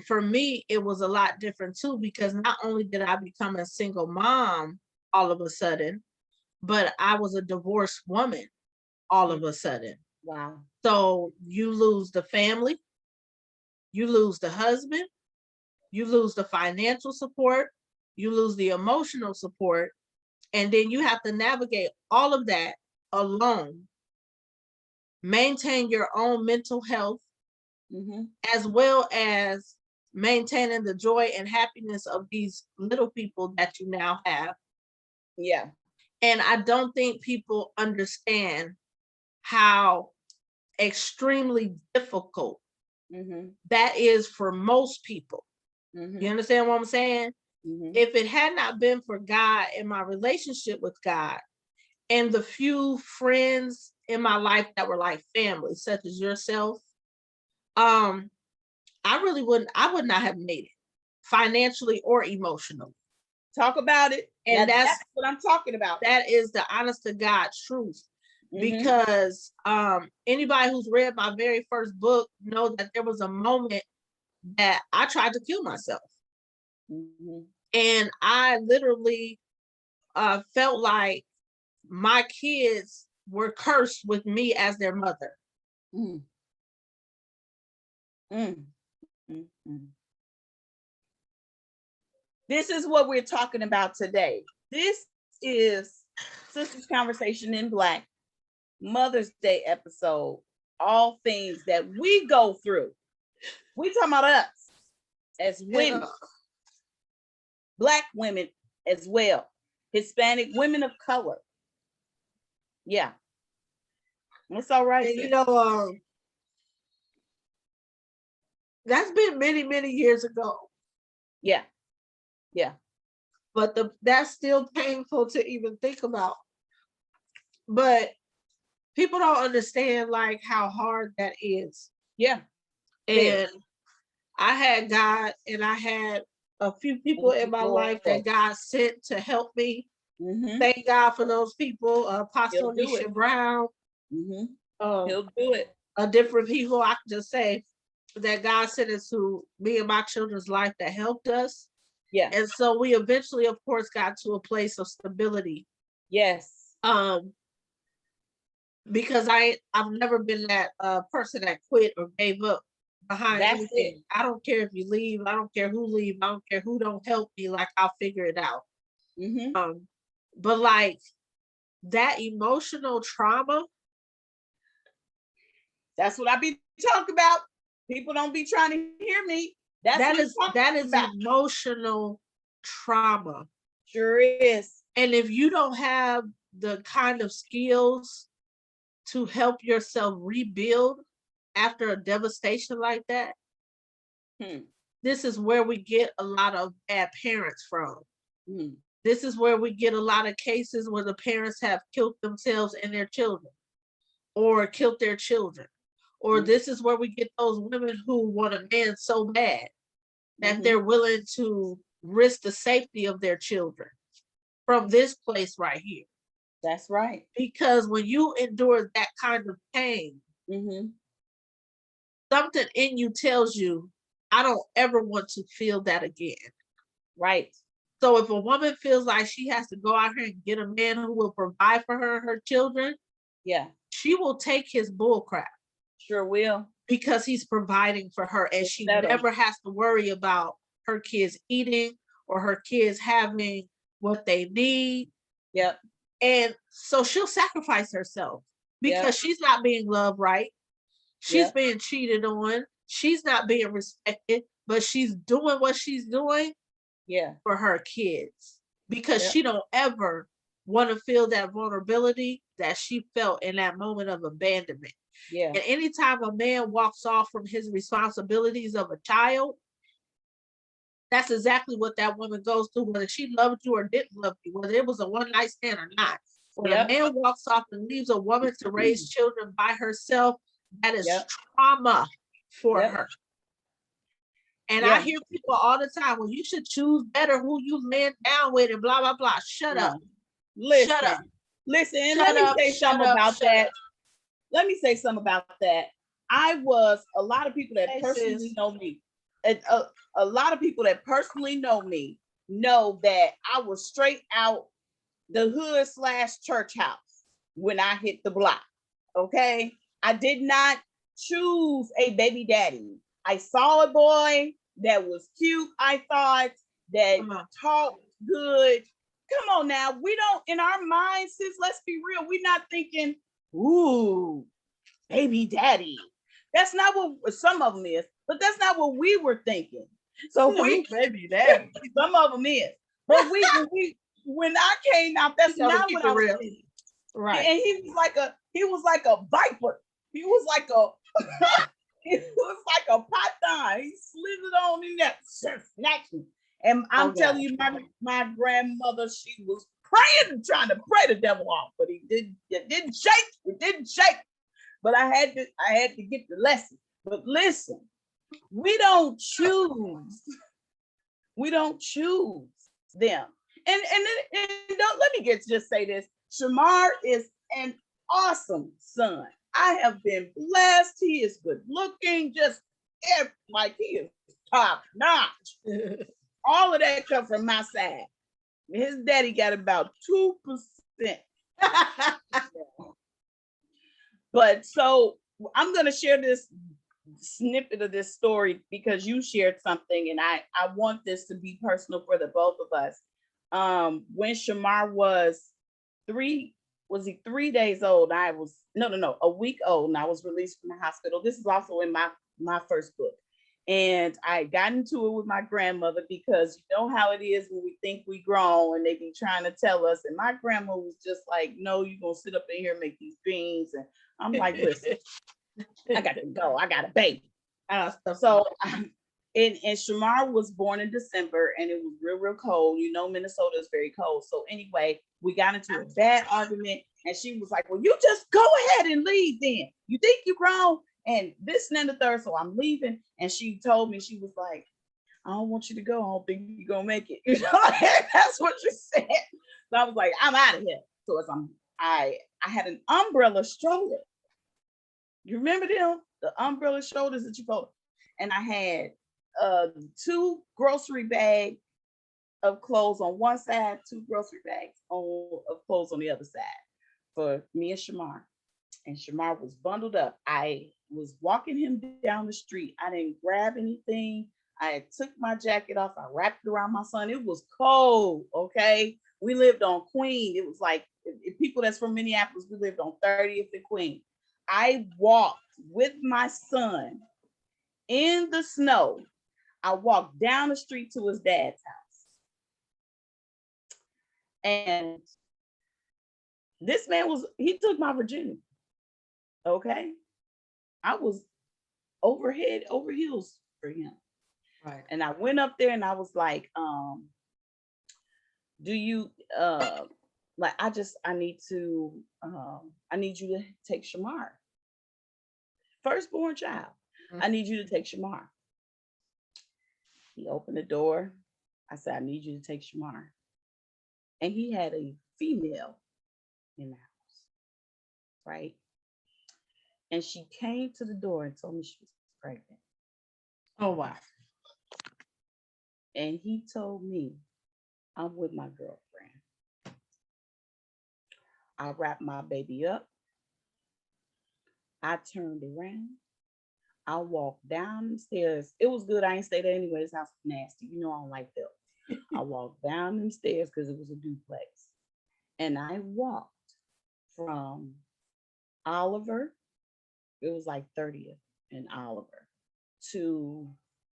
For me, it was a lot different too, because not only did I become a single mom all of a sudden, but I was a divorced woman all of a sudden. Wow. So you lose the family, you lose the husband, you lose the financial support, you lose the emotional support, and then you have to navigate all of that alone, maintain your own mental health, as well as maintaining the joy and happiness of these little people that you now have. Yeah. And I don't think people understand how extremely difficult that is for most people. You understand what I'm saying? If it had not been for God and my relationship with God and the few friends in my life that were like family, such as yourself, I would not have made it financially or emotionally. Talk about it. And that's what I'm talking about. That is the honest to God truth. Because anybody who's read my very first book knows that there was a moment that I tried to kill myself. And I literally felt like my kids were cursed with me as their mother. This is what we're talking about today. This is Sisters Conversation in Black, Mother's Day episode. All things that we go through. We talking about us as women, Black women as well, Hispanic women of color. Yeah, it's all right. And, you know, that's been many, many years ago. Yeah. But that's still painful to even think about. But people don't understand like how hard that is. Yeah. And I had God, and I had a few people in my life that God sent to help me. Mm-hmm. Thank God for those people. Apostle Nisha Brown. Mm-hmm. He'll do it. Different people, I can just say that God sent us to me and my children's life that helped us. Yeah. And so we eventually, of course, got to a place of stability. Yes. Because I've never been that person that quit or gave up behind anything. I don't care if you leave. I don't care who leave. I don't care who don't help me. Like, I'll figure it out. Mm-hmm. But like that emotional trauma. That's what I be talking about. People don't be trying to hear me. That is emotional trauma. Sure is. And if you don't have the kind of skills to help yourself rebuild after a devastation like that, this is where we get a lot of bad parents from. This is where we get a lot of cases where the parents have killed themselves and their children, or killed their children. Or this is where we get those women who want a man so bad that they're willing to risk the safety of their children from this place right here. That's right. Because when you endure that kind of pain, something in you tells you, I don't ever want to feel that again. Right. So if a woman feels like she has to go out here and get a man who will provide for her and her children, she will take his bull crap. Sure will. Because he's providing for her, and she never has to worry about her kids eating or her kids having what they need. Yep. And so she'll sacrifice herself because she's not being loved right. She's being cheated on. She's not being respected, but she's doing what she's doing for her kids, because she don't ever want to feel that vulnerability that she felt in that moment of abandonment. Yeah. And anytime a man walks off from his responsibilities of a child, that's exactly what that woman goes through, whether she loved you or didn't love you, whether it was a one night stand or not. When a man walks off and leaves a woman to raise children by herself, that is trauma for her. And I hear people all the time, well, you should choose better who you land down with and blah, blah, blah. Shut up. Listen. Shut up. Listen, and let me say something about that. Let me say something about that. A lot of people that personally know me, a lot of people that personally know me know that I was straight out the hood/church house when I hit the block. Okay. I did not choose a baby daddy. I saw a boy that was cute. I thought that talked good. Come on now. We don't, in our minds, sis, let's be real. We're not thinking, ooh, baby daddy. That's not what some of them is, but that's not what we were thinking. So baby daddy. Some of them is. But when I came out, that's not what I was thinking. Right. And he was like a viper. He was like a python. He slithered on in there, snatched me. And I'm telling you, my grandmother, she was praying, trying to pray the devil off, but it didn't shake. It didn't shake. But I had to get the lesson. But listen, we don't choose. We don't choose them. And don't let me just say this. Shamar is an awesome son. I have been blessed. He is good looking, like he is top notch. All of that comes from my side. His daddy got about 2%. But so I'm going to share this snippet of this story because you shared something, and I want this to be personal for the both of us. When Shamar was 3 days old? A week old, and I was released from the hospital. This is also in my first book. And I got into it with my grandmother because you know how it is when we think we grown and they be trying to tell us. And my grandma was just like, no, you're going to sit up in here and make these beans. And I'm like, listen, I got to go. I got a baby. So, and Shamar was born in December, and it was real, real cold. You know, Minnesota is very cold. So anyway, we got into a bad argument. And she was like, well, you just go ahead and leave then. You think you grown? And this and then the third. So I'm leaving. And she told me, she was like, I don't want you to go. I don't think you're gonna make it. You know, that's what she said. So I was like, I'm out of here. So as I had an umbrella stroller. You remember them? The umbrella shoulders that you fold. And I had 2 grocery bags of clothes on one side, 2 grocery bags of clothes on the other side for me and Shamar. And Shamar was bundled up. I was walking him down the street. I didn't grab anything. I took my jacket off. I wrapped it around my son. It was cold, okay? We lived on Queen. It was like, if people that's from Minneapolis, we lived on 30th and Queen. I walked with my son in the snow. I walked down the street to his dad's house. And this man he took my virginity. Okay. I was over heels for him. Right. And I went up there and I was like, do you like I need you to take Shamar. Firstborn child. Mm-hmm. I need you to take Shamar. He opened the door. I said, I need you to take Shamar. And he had a female in the house, right? And she came to the door and told me she was pregnant. Oh, wow. And he told me, I'm with my girlfriend. I wrapped my baby up. I turned around. I walked down the stairs. It was good. I ain't stay there anyway. This house was nasty. You know I don't like that. I walked down them stairs because it was a duplex. And I walked from Oliver, it was like 30th and Oliver, to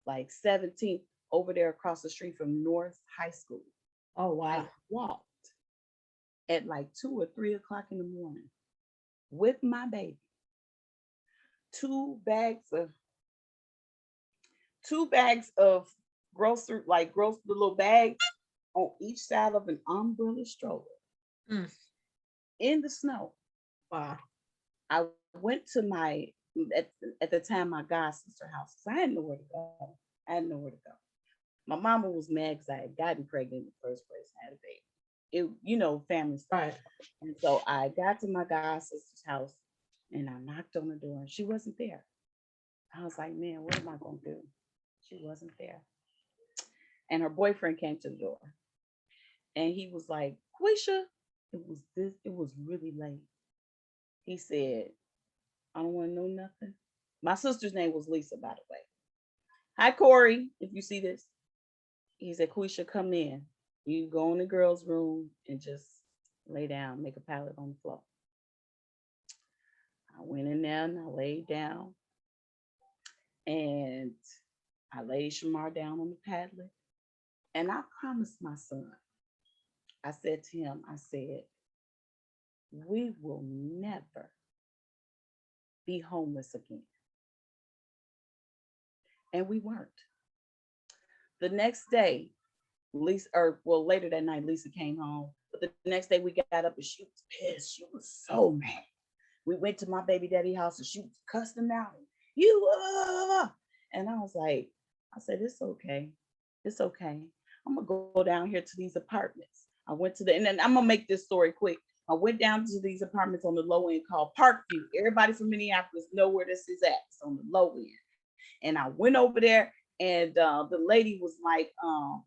like 17th over there across the street from North High School. Oh, wow. I walked at like 2 or 3 o'clock in the morning with my baby. 2 bags of grocery, the little bags on each side of an umbrella stroller in the snow. Wow. I went to at the time my god sister house. So I had nowhere to go. My mama was mad because I had gotten pregnant in the first place. I had a baby. Family stuff. Right. And so I got to my god sister's house and I knocked on the door and she wasn't there. I was like, man, what am I gonna do? She wasn't there. And her boyfriend came to the door and he was like, Quisha, it was really late. He said, I don't want to know nothing. My sister's name was Lisa, by the way. Hi, Corey, if you see this. He said, Quisha, come in. You go in the girls' room and just lay down, make a pallet on the floor. I went in there and I laid down. And I laid Shamar down on the padlet. And I promised my son, I said to him, we will never be homeless again. And we weren't. The next day, later that night, Lisa came home. But the next day we got up and she was pissed. She was so mad. We went to my baby daddy house and she was cussing out. And I was like, I said, it's okay. It's okay. I'm gonna go down here to these apartments. I went to and then I'm gonna make this story quick. I went down to these apartments on the low end called Parkview. Everybody from Minneapolis know where this is at. It's on the low end. And I went over there and the lady was like,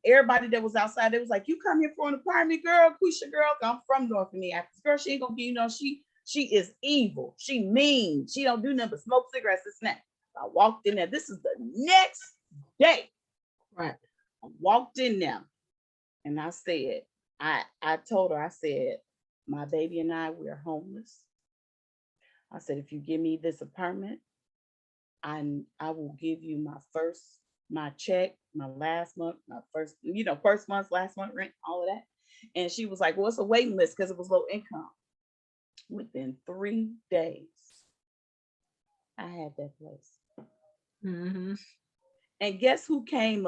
everybody that was outside, they was like, you come here for an apartment, girl, Quisha, girl. I'm from North Minneapolis. Girl, she ain't gonna be, she is evil. She mean. She don't do nothing but smoke cigarettes and snacks. I walked in there. This is the next day. Right. I walked in there and I said, I told her, I said, my baby and I, we're homeless. I said, if you give me this apartment, I will give you my check, my last month, my first month's, last month rent, all of that. And she was like, well, it's a waiting list because it was low income. Within 3 days, I had that place. Mm-hmm. And guess who came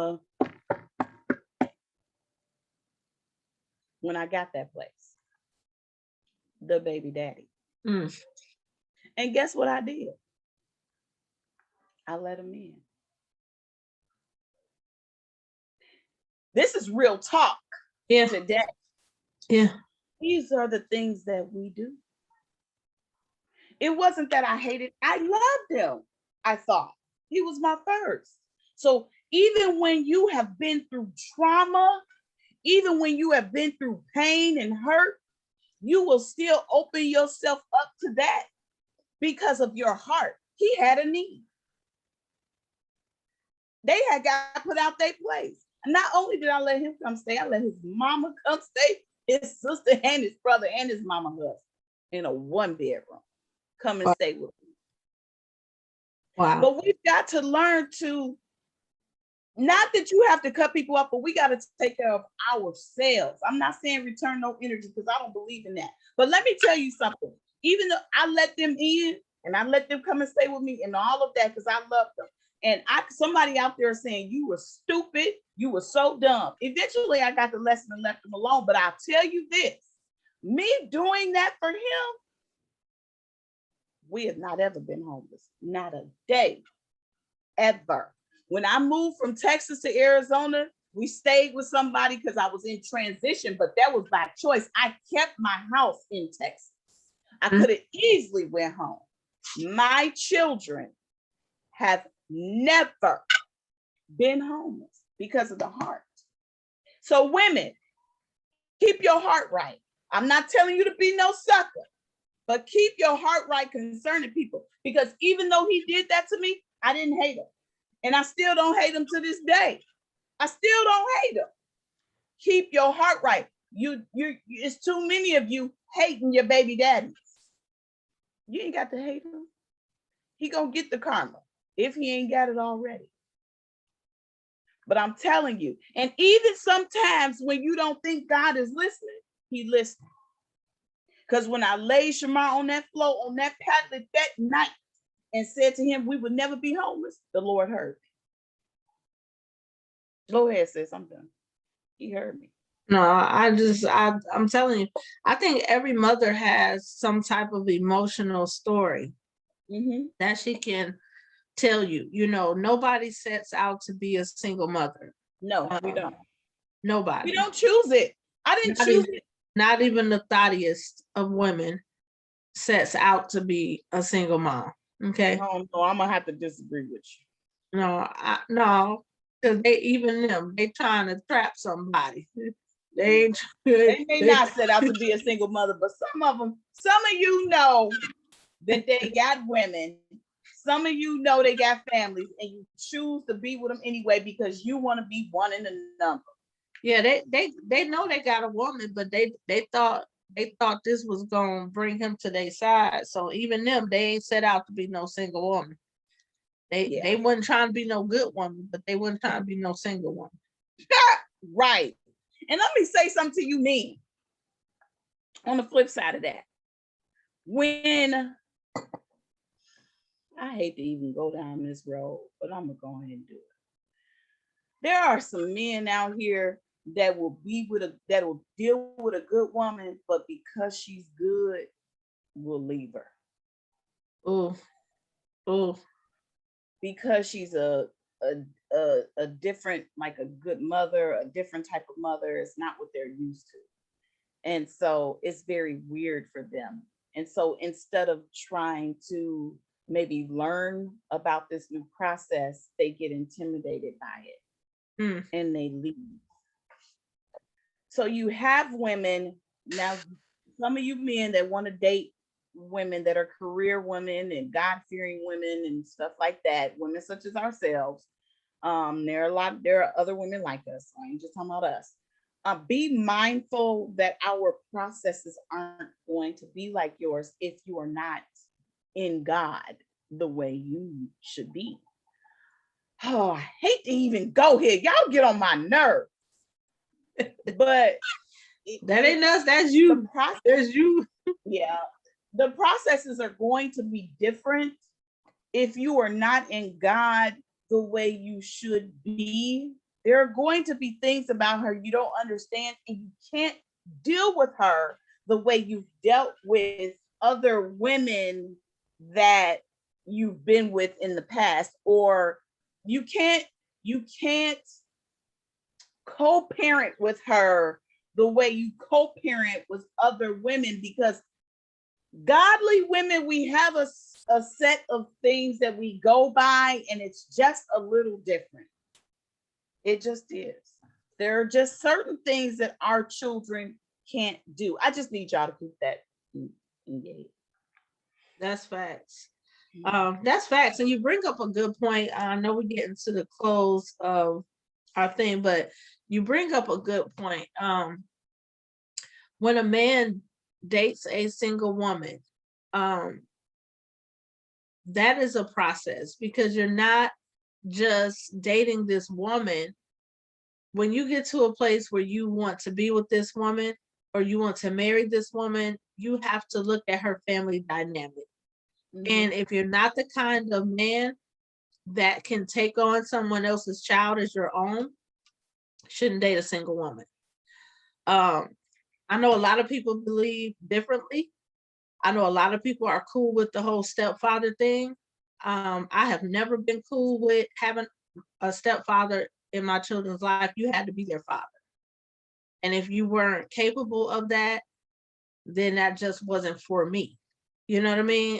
when I got that place? the baby daddy. Mm. And guess what I did? I let him in. This is real talk today. Yeah. These are the things that we do. It wasn't that I hated, I loved him. I thought he was my first. So even when you have been through trauma, even when you have been through pain and hurt, you will still open yourself up to that because of your heart. He had a need. They had got put out their place. And not only did I let him come stay, I let his mama come stay, his sister and his brother and his mama husband in a 1-bedroom. Come and stay with me. Wow. But we've got to learn to, not that you have to cut people up, but we got to take care of ourselves. I'm not saying return no energy because I don't believe in that. But let me tell you something. Even though I let them in and I let them come and stay with me and all of that because I love them. And somebody out there saying you were stupid, you were so dumb. Eventually I got the lesson and left them alone. But I'll tell you this, me doing that for him, we have not ever been homeless. Not a day, ever. When I moved from Texas to Arizona, we stayed with somebody because I was in transition, but that was by choice. I kept my house in Texas. I could have easily went home. My children have never been homeless because of the heart. So women, keep your heart right. I'm not telling you to be no sucker, but keep your heart right concerning people, because even though he did that to me, I didn't hate him. And I still don't hate him to this day. I still don't hate him. Keep your heart right. It's too many of you hating your baby daddies. You ain't got to hate him. He gonna get the karma if he ain't got it already. But I'm telling you, and even sometimes when you don't think God is listening, he listens. Because when I laid Shamar on that floor, on that pallet that night, and said to him, we would never be homeless, the Lord heard me. Go ahead, sis, I'm done. He heard me. No, I'm telling you, I think every mother has some type of emotional story that she can tell you. You know, nobody sets out to be a single mother. No, we don't. Nobody. We don't choose it. I didn't choose it. Not even the thottiest of women sets out to be a single mom. Okay. No, I'm gonna have to disagree with you. No, because they trying to trap somebody. They may not set out to be a single mother, but some of you know that they got women. Some of you know they got families, and you choose to be with them anyway because you want to be one in the number. Yeah, they know they got a woman, but they thought this was gonna bring him to their side. So even them, they ain't set out to be no single woman. They wasn't trying to be no good woman, but they wasn't trying to be no single woman. Right. And let me say something to you, men. On the flip side of that, when I hate to even go down this road, but I'm gonna go ahead and do it. There are some men out here that will deal with a good woman, but because she's good, will leave her. Oh. Because she's a different, like a good mother, a different type of mother. It's not what they're used to. And so it's very weird for them. And so instead of trying to maybe learn about this new process, they get intimidated by it and they leave. So you have women now, some of you men that want to date women that are career women and God-fearing women and stuff like that, women such as ourselves. There are other women like us. I ain't just talking about us. Be mindful that our processes aren't going to be like yours if you are not in God the way you should be. Oh, I hate to even go here. Y'all get on my nerves. But that ain't us, that's you. That's you. Yeah. The processes are going to be different if you are not in God the way you should be. There are going to be things about her you don't understand, and you can't deal with her the way you've dealt with other women that you've been with in the past, or you can't co-parent with her the way you co-parent with other women, because godly women, we have a set of things that we go by, and it's just a little different. It just is. There are just certain things that our children can't do. I just need y'all to keep that engaged. That's facts. That's facts. And you bring up a good point. I know we're getting to the close of our thing, but you bring up a good point. When a man dates a single woman, that is a process, because you're not just dating this woman. When you get to a place where you want to be with this woman or you want to marry this woman, you have to look at her family dynamic. And if you're not the kind of man that can take on someone else's child as your own, shouldn't date a single woman. I know a lot of people believe differently. I know a lot of people are cool with the whole stepfather thing. I have never been cool with having a stepfather in my children's life. You had to be their father. And if you weren't capable of that, then that just wasn't for me. You know what I mean?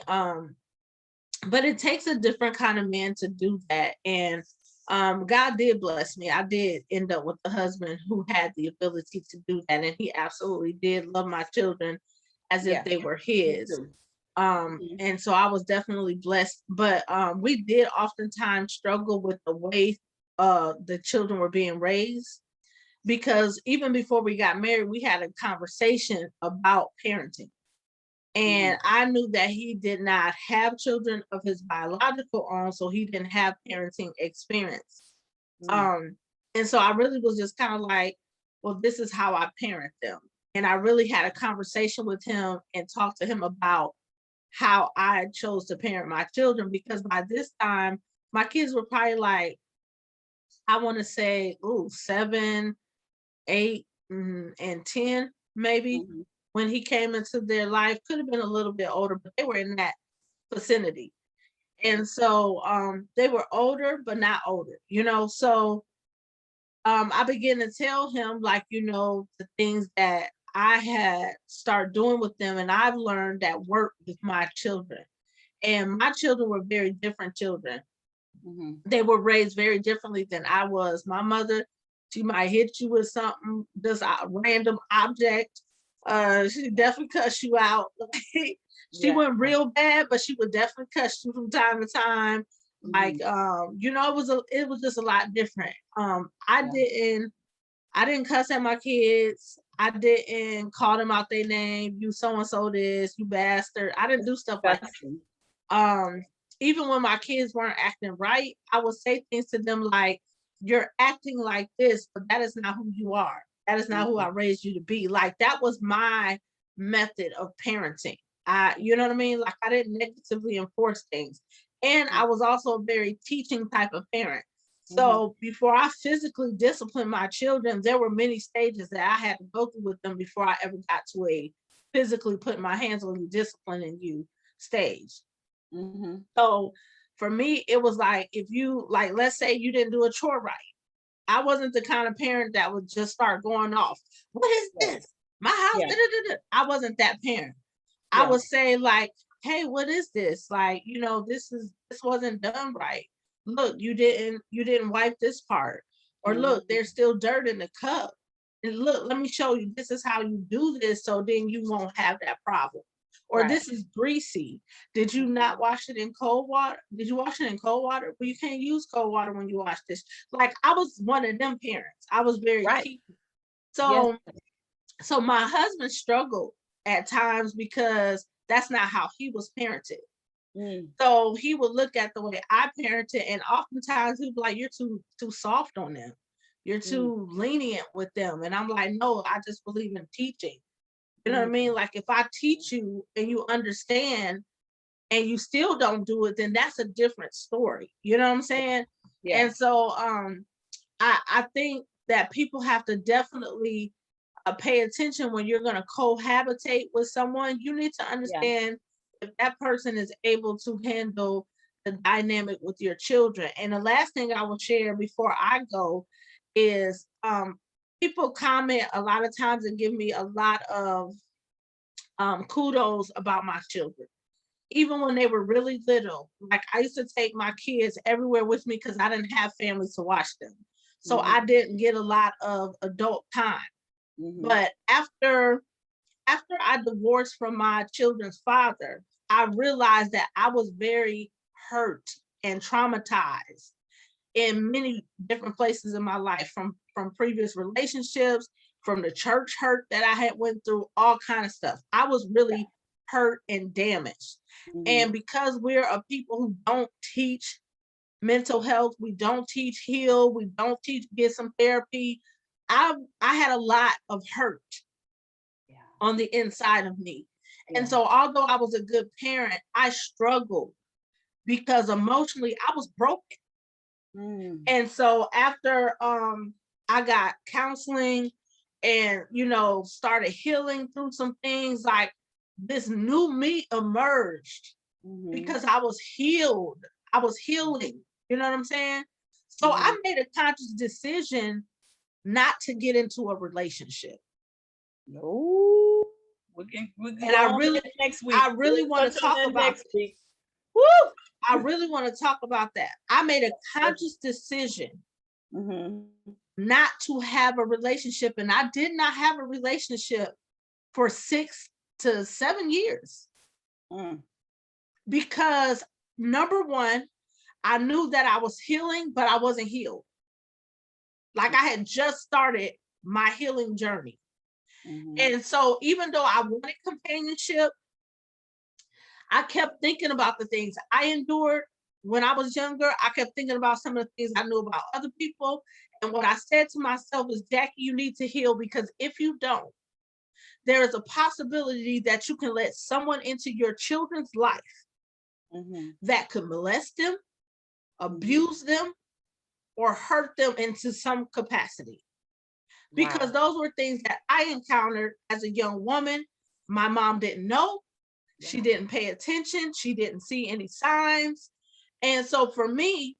But it takes a different kind of man to do that. And God did bless me. I did end up with a husband who had the ability to do that. And he absolutely did love my children as if they were his. And so I was definitely blessed. But we did oftentimes struggle with the way the children were being raised, because even before we got married, we had a conversation about parenting. And I knew that he did not have children of his biological own, so he didn't have parenting experience. And so I really was just kind of like, well, this is how I parent them. And I really had a conversation with him and talked to him about how I chose to parent my children, because by this time, my kids were probably like, I want to say, 7, 8, and 10, maybe. When he came into their life, could have been a little bit older, but they were in that vicinity. And so they were older, but not older, So I began to tell him, like, the things that I had started doing with them, and I've learned that work with my children. And my children were very different children. They were raised very differently than I was. My mother, she might hit you with something, just a random object. She definitely cuss you out. She wasn't real bad, but she would definitely cuss you from time to time. Like, it was just a lot different. I didn't cuss at my kids. I didn't call them out their name. You so-and-so this, you bastard. I didn't do stuff like that. Even when my kids weren't acting right, I would say things to them like, you're acting like this, but that is not who you are. That is not who I raised you to be. Like, that was my method of parenting. You know what I mean? Like, I didn't negatively enforce things. And I was also a very teaching type of parent. So before I physically disciplined my children, there were many stages that I had to go through with them before I ever got to a physically putting my hands on you, disciplining you stage. So for me, it was like, if you, like, let's say you didn't do a chore right. I wasn't the kind of parent that would just start going off. What is this? My house. I wasn't that parent. I would say, like, hey, what is this? Like, this wasn't done right. Look, you didn't wipe this part. Or look, there's still dirt in the cup. And look, let me show you, this is how you do this, so then you won't have that problem. Or this is greasy. Did you not wash it in cold water? Did you wash it in cold water? Well, you can't use cold water when you wash this. Like, I was one of them parents. I was very teaching. So my husband struggled at times because that's not how he was parented. So he would look at the way I parented, and oftentimes he'd be like, you're too soft on them. You're too lenient with them. And I'm like, no, I just believe in teaching. You know what I mean? Like, if I teach you and you understand and you still don't do it, then that's a different story. You know what I'm saying? And so I think that people have to definitely pay attention when you're going to cohabitate with someone. You need to understand if that person is able to handle the dynamic with your children. And the last thing I will share before I go is people comment a lot of times and give me a lot of kudos about my children. Even when they were really little, like I used to take my kids everywhere with me because I didn't have families to watch them. So I didn't get a lot of adult time. But after I divorced from my children's father, I realized that I was very hurt and traumatized in many different places in my life, from previous relationships, from the church hurt that I had went through, all kind of stuff. I was really hurt and damaged. And because we're a people who don't teach mental health, we don't teach heal, we don't teach get some therapy, I had a lot of hurt on the inside of me. And so although I was a good parent, I struggled because emotionally I was broken. And so after I got counseling and, you know, started healing through some things, like this new me emerged because I was healed. I was healing. You know what I'm saying? So I made a conscious decision not to get into a relationship. No. And I really want to talk about it. Woo! I really want to talk about that. I made a conscious decision not to have a relationship, and I did not have a relationship for 6 to 7 years. Because number one, I knew that I was healing, but I wasn't healed. Like I had just started my healing journey. And so even though I wanted companionship, I kept thinking about the things I endured when I was younger. I kept thinking about some of the things I knew about other people. And what I said to myself is, Jackie, you need to heal, because if you don't, there is a possibility that you can let someone into your children's life that could molest them, abuse them, or hurt them into some capacity. Because those were things that I encountered as a young woman. My mom didn't know. She didn't pay attention. She didn't see any signs. And so for me,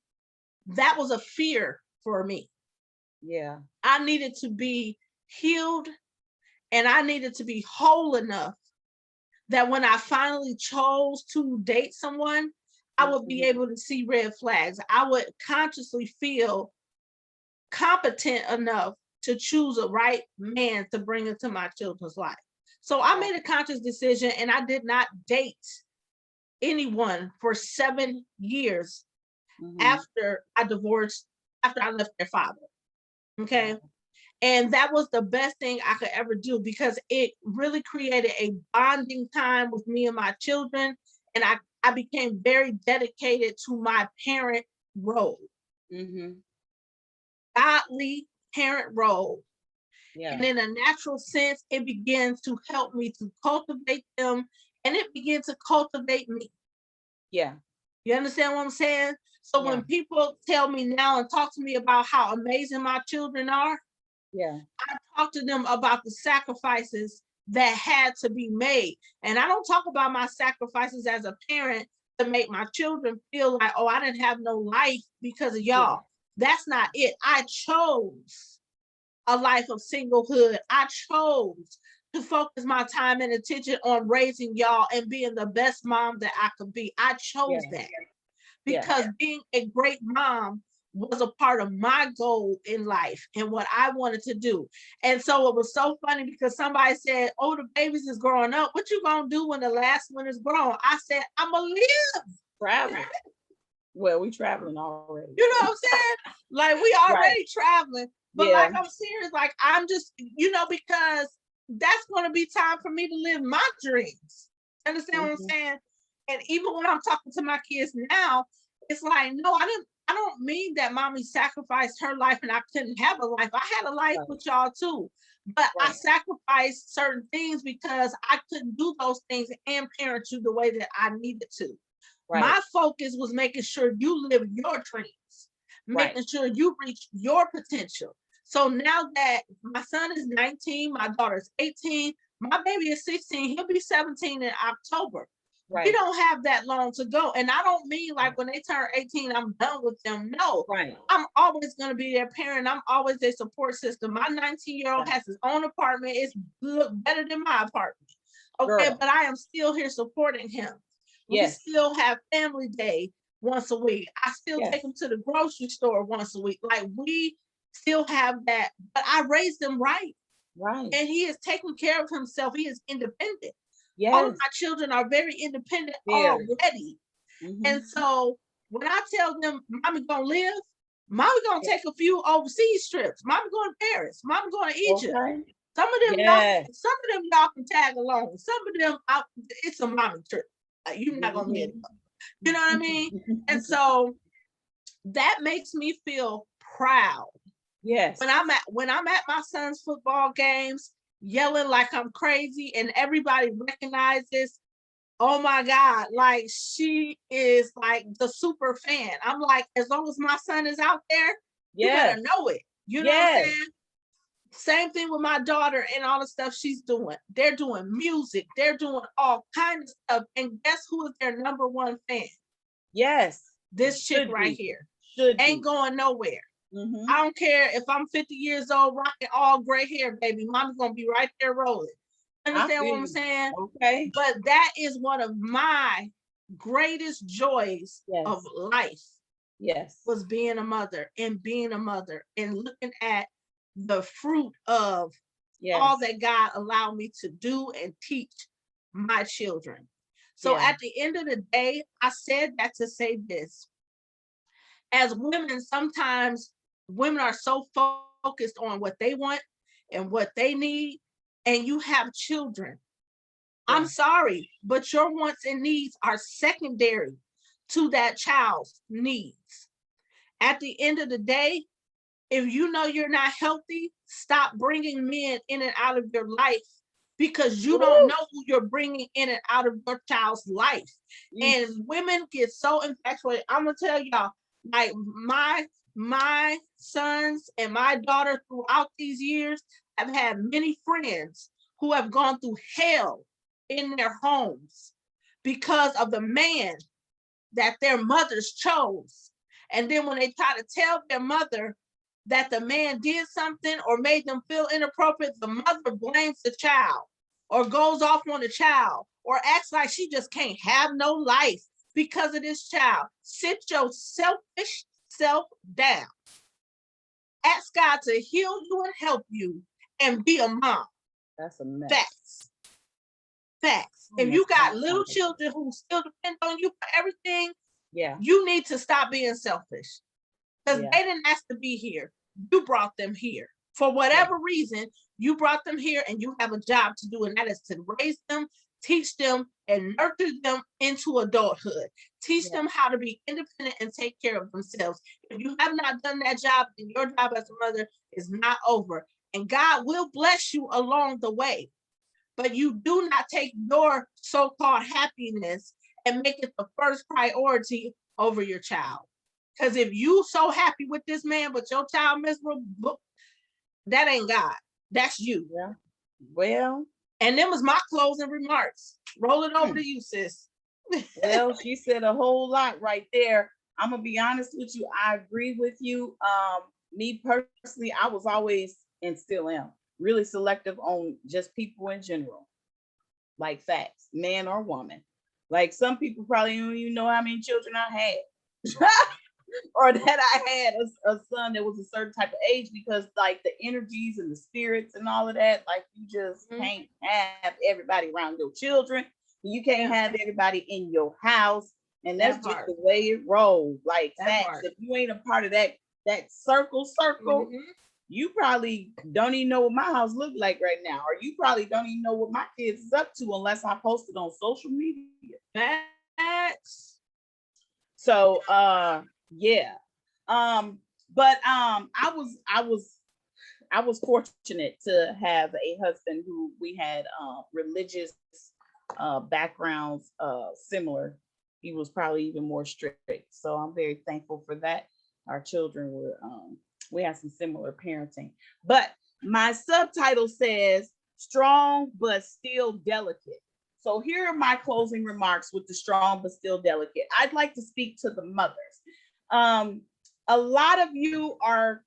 that was a fear for me. I needed to be healed, and I needed to be whole enough that when I finally chose to date someone, I would be able to see red flags. I would consciously feel competent enough to choose a right man to bring into my children's life. So I made a conscious decision, and I did not date anyone for 7 years after I divorced, after I left their father. Okay. And that was the best thing I could ever do, because it really created a bonding time with me and my children. And I became very dedicated to my parent role. Godly parent role. And in a natural sense, it begins to help me to cultivate them, and it begins to cultivate me. You understand what I'm saying? So when people tell me now and talk to me about how amazing my children are, I talk to them about the sacrifices that had to be made. And I don't talk about my sacrifices as a parent to make my children feel like, oh, I didn't have no life because of y'all. That's not it. I chose a life of singlehood. I chose to focus my time and attention on raising y'all and being the best mom that I could be. I chose that because being a great mom was a part of my goal in life and what I wanted to do. And so it was so funny because somebody said, oh, the babies is growing up. What you gonna do when the last one is grown? I said, I'm gonna live. Traveling. Well, we traveling already. You know what I'm saying? Like we already traveling. But like, I'm serious. Like, I'm just, you know, because that's going to be time for me to live my dreams. Understand what I'm saying? And even when I'm talking to my kids now, it's like, no, I don't mean that mommy sacrificed her life and I couldn't have a life. I had a life with y'all too. But I sacrificed certain things because I couldn't do those things and parent you the way that I needed to. My focus was making sure you live your dreams, making sure you reach your potential. So now that my son is 19, my daughter's 18, my baby is 16, he'll be 17 in October. Right. We don't have that long to go. And I don't mean like when they turn 18, I'm done with them. No, right. I'm always going to be their parent. I'm always their support system. My 19-year-old has his own apartment. It's look better than my apartment. Okay, girl. But I am still here supporting him. Yes. We still have family day once a week. I still take him to the grocery store once a week. Like we still have that, but I raised him right. Right. And he is taking care of himself. He is independent. Yes. All of my children are very independent already. Mm-hmm. And so when I tell them, Mommy gonna live, Mommy gonna take a few overseas trips. Mommy going to Paris. Mommy going to Egypt. Okay. Some of them, y'all can tag along. Some of them, it's a mommy trip. You're not gonna get it. You know what I mean? And so that makes me feel proud. Yes. When I'm at my son's football games, yelling like I'm crazy, and everybody recognizes, oh my God, like she is like the super fan. I'm like, as long as my son is out there, you better know it. You know what I'm saying? Same thing with my daughter and all the stuff she's doing. They're doing music. They're doing all kinds of stuff. And guess who is their number one fan? Yes. This chick right here. Ain't going nowhere. Mm-hmm. I don't care if I'm 50 years old, rocking all gray hair, baby. Mom's going to be right there rolling. Understand what I'm saying? Okay. But that is one of my greatest joys of life. Yes. Was being a mother and looking at the fruit of all that God allowed me to do and teach my children. So at the end of the day, I said that to say this. As women, sometimes women are so focused on what they want and what they need, and you have children. I'm sorry, but your wants and needs are secondary to that child's needs. At the end of the day, if you know you're not healthy, stop bringing men in and out of your life, because you don't know who you're bringing in and out of your child's life. And women get so infatuated. I'm gonna tell y'all, like my sons and my daughter throughout these years have had many friends who have gone through hell in their homes because of the man that their mothers chose. And then when they try to tell their mother that the man did something or made them feel inappropriate, the mother blames the child or goes off on the child or acts like she just can't have no life because of this child. Sit your selfish self down. Ask God to heal you and help you and be a mom. That's a mess. Facts. If you got little children who still depend on you for everything, you need to stop being selfish. Because they didn't ask to be here. You brought them here. For whatever reason, you brought them here and you have a job to do, and that is to raise them, teach them, and nurture them into adulthood. Teach them how to be independent and take care of themselves. If you have not done that job, then your job as a mother is not over. And God will bless you along the way. But you do not take your so-called happiness and make it the first priority over your child. Because if you so happy with this man, but your child miserable, that ain't God. That's you. Yeah. Well. And them was my closing remarks. Roll it over to you, sis. Well, she said a whole lot right there. I'm gonna be honest with you. I agree with you. Me personally, I was always and still am really selective on just people in general, like facts, man or woman. Like some people probably don't even know how many children I had. Or that I had a son that was a certain type of age, because like the energies and the spirits and all of that, like you just can't have everybody around your children. You can't have everybody in your house. And that's just the way it rolls. Like facts. If you ain't a part of that circle, you probably don't even know what my house look like right now. Or you probably don't even know what my kids is up to unless I post it on social media. Facts. So but I was fortunate to have a husband who we had religious backgrounds similar. He was probably even more strict. So I'm very thankful for that. Our children were We have some similar parenting. But my subtitle says strong but still delicate. So here are my closing remarks with the strong but still delicate. I'd like to speak to the mothers. A lot of you are,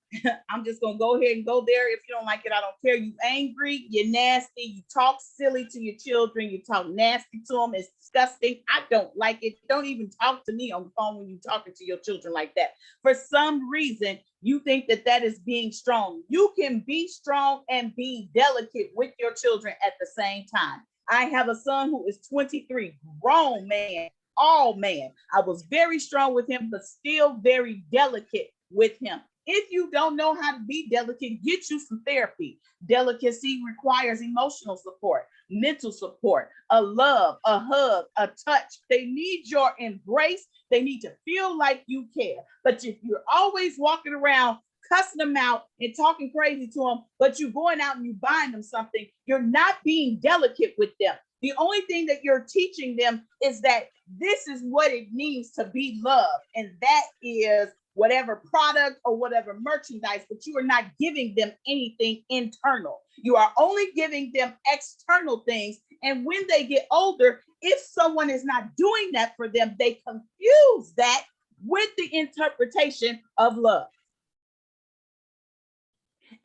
I'm just going to go ahead and go there. If you don't like it, I don't care. You angry, you're nasty, you talk silly to your children, you talk nasty to them. It's disgusting. I don't like it. Don't even talk to me on the phone when you're talking to your children like that. For some reason, you think that that is being strong. You can be strong and be delicate with your children at the same time. I have a son who is 23, grown man, all man. I was very strong with him, but still very delicate with him. If you don't know how to be delicate, get you some therapy. Delicacy requires emotional support, mental support, a love, a hug, a touch. They need your embrace. They need to feel like you care. But if you're always walking around cussing them out and talking crazy to them, but you going out and you buying them something, you're not being delicate with them. The only thing that you're teaching them is that this is what it means to be loved. And that is whatever product or whatever merchandise, but you are not giving them anything internal. You are only giving them external things. And when they get older, if someone is not doing that for them, they confuse that with the interpretation of love.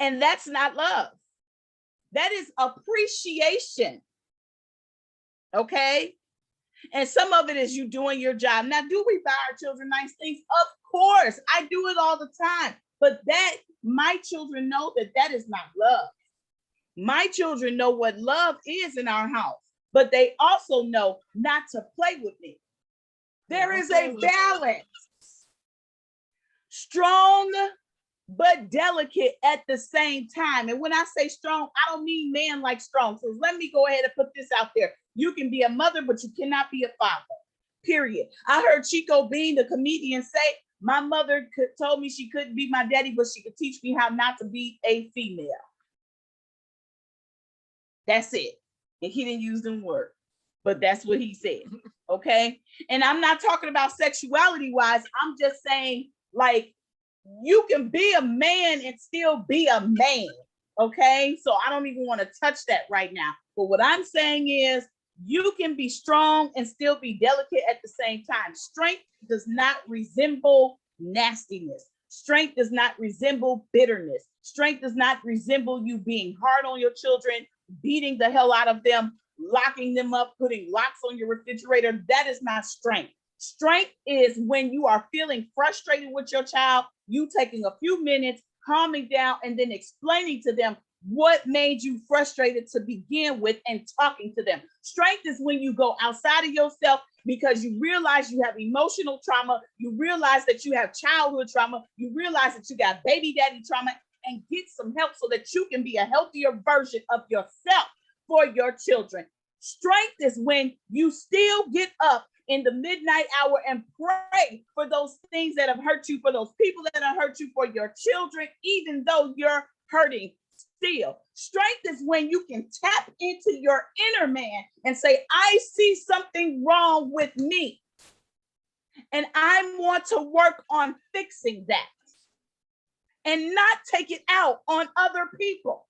And that's not love. That is appreciation. Okay? And some of it is you doing your job. Now, do we buy our children nice things? Of course. I do it all the time. But that, my children know that that is not love. My children know what love is in our house, but they also know not to play with me. There is a balance. Strong but delicate at the same time. And when I say strong, I don't mean man like strong. So let me go ahead and put this out there. You can be a mother, but you cannot be a father, period. I heard Chico Bean, the comedian, say, my mother told me she couldn't be my daddy, but she could teach me how not to be a female. That's it. And he didn't use them words, but that's what he said, okay? And I'm not talking about sexuality-wise. I'm just saying, like, you can be a man and still be a man, okay? So I don't even want to touch that right now. But what I'm saying is you can be strong and still be delicate at the same time. Strength does not resemble nastiness. Strength does not resemble bitterness. Strength does not resemble you being hard on your children, beating the hell out of them, locking them up, putting locks on your refrigerator. That is not strength. Strength is when you are feeling frustrated with your child, you taking a few minutes, calming down, and then explaining to them what made you frustrated to begin with and talking to them. Strength is when you go outside of yourself because you realize you have emotional trauma, you realize that you have childhood trauma, you realize that you got baby daddy trauma, and get some help so that you can be a healthier version of yourself for your children. Strength is when you still get up in the midnight hour and pray for those things that have hurt you, for those people that have hurt you, for your children, even though you're hurting still. Strength is when you can tap into your inner man and say, I see something wrong with me, and I want to work on fixing that and not take it out on other people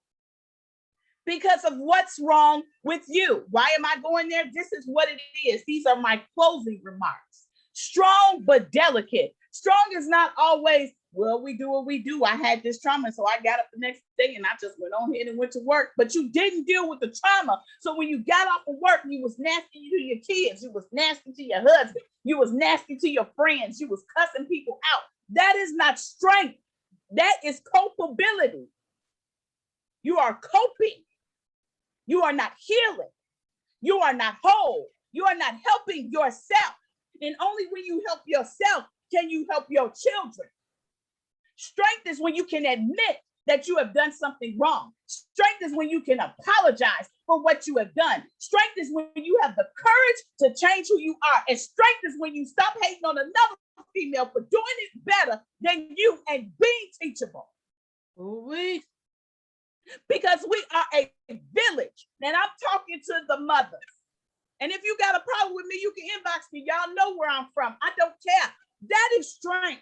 because of what's wrong with you. Why am I going there? This is what it is. These are my closing remarks. Strong but delicate. Strong is not always, well, we do what we do. I had this trauma, so I got up the next day and I just went on ahead and went to work. But you didn't deal with the trauma. So when you got off of work, you was nasty to your kids. You was nasty to your husband. You was nasty to your friends. You was cussing people out. That is not strength. That is culpability. You are coping. You are not healing. You are not whole. You are not helping yourself. And only when you help yourself can you help your children. Strength is when you can admit that you have done something wrong. Strength is when you can apologize for what you have done. Strength is when you have the courage to change who you are. And strength is when you stop hating on another female for doing it better than you and being teachable. Ooh-wee. Because we are a village, and I'm talking to the mothers. And if you got a problem with me, you can inbox me. Y'all know where I'm from. I don't care. That is strength.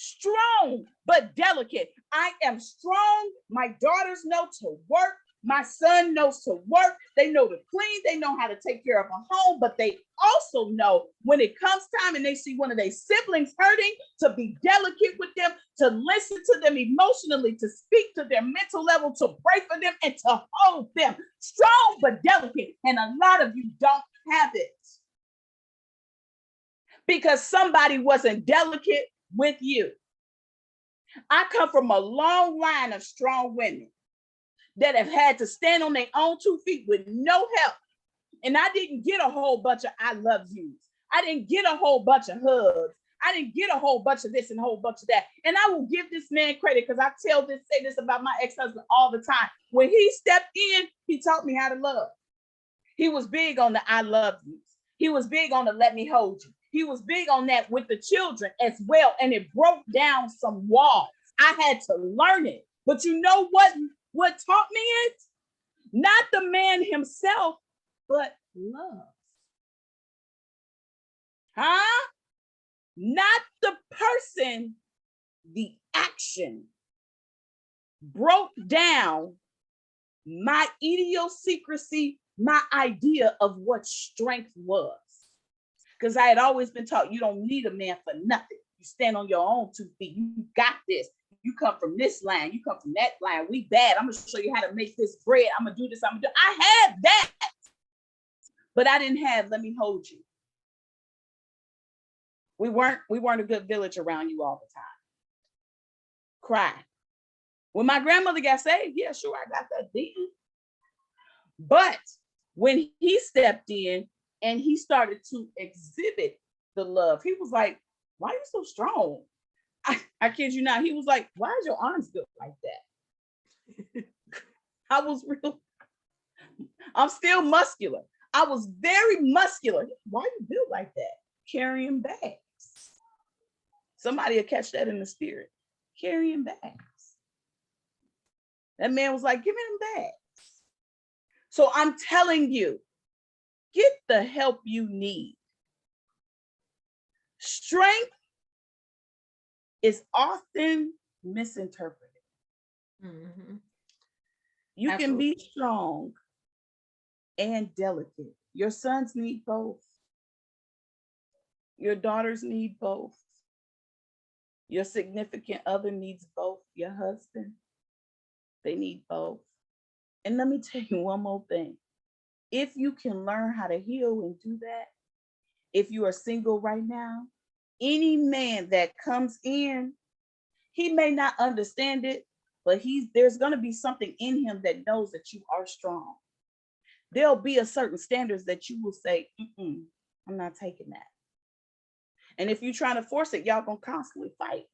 Strong, but delicate. I am strong. My daughters know to work. My son knows to work. They know to clean. They know how to take care of a home, but they also know when it comes time and they see one of their siblings hurting, to be delicate with them, to listen to them emotionally, to speak to their mental level, to pray for them, and to hold them. Strong, but delicate. And a lot of you don't have it because somebody wasn't delicate with you. I come from a long line of strong women that have had to stand on their own 2 feet with no help. And I didn't get a whole bunch of I love yous. I didn't get a whole bunch of hugs. I didn't get a whole bunch of this and a whole bunch of that. And I will give this man credit because I say this about my ex-husband all the time. When he stepped in, he taught me how to love. He was big on the I love yous. He was big on the let me hold you. He was big on that with the children as well. And it broke down some walls. I had to learn it. But you know what taught me it? Not the man himself, but love. Huh? Not the person, the action broke down my idiosyncrasy, my idea of what strength was. Because I had always been taught you don't need a man for nothing. You stand on your own 2 feet. You got this. You come from this line. You come from that line. We bad. I'm going to show you how to make this bread. I'm going to do this. I had that. But I didn't have let me hold you. We weren't a good village around you all the time. Cry. When my grandmother got saved, yeah, sure, I got that beaten. But when he stepped in and he started to exhibit the love, he was like, why are you so strong? I kid you not. He was like, why is your arms built like that? I was real. I'm still muscular. I was very muscular. Why are you built like that? Carrying bags. Somebody will catch that in the spirit. Carrying bags. That man was like, give me them bags. So I'm telling you, get the help you need. Strength is often misinterpreted. Mm-hmm. You can be strong and delicate. Your sons need both. Your daughters need both. Your significant other needs both. Your husband, they need both. And let me tell you one more thing. If you can learn how to heal and do that, if you are single right now, any man that comes in, he may not understand it, but there's going to be something in him that knows that you are strong. There'll be a certain standards that you will say, I'm not taking that. And if you're trying to force it, y'all gonna constantly fight.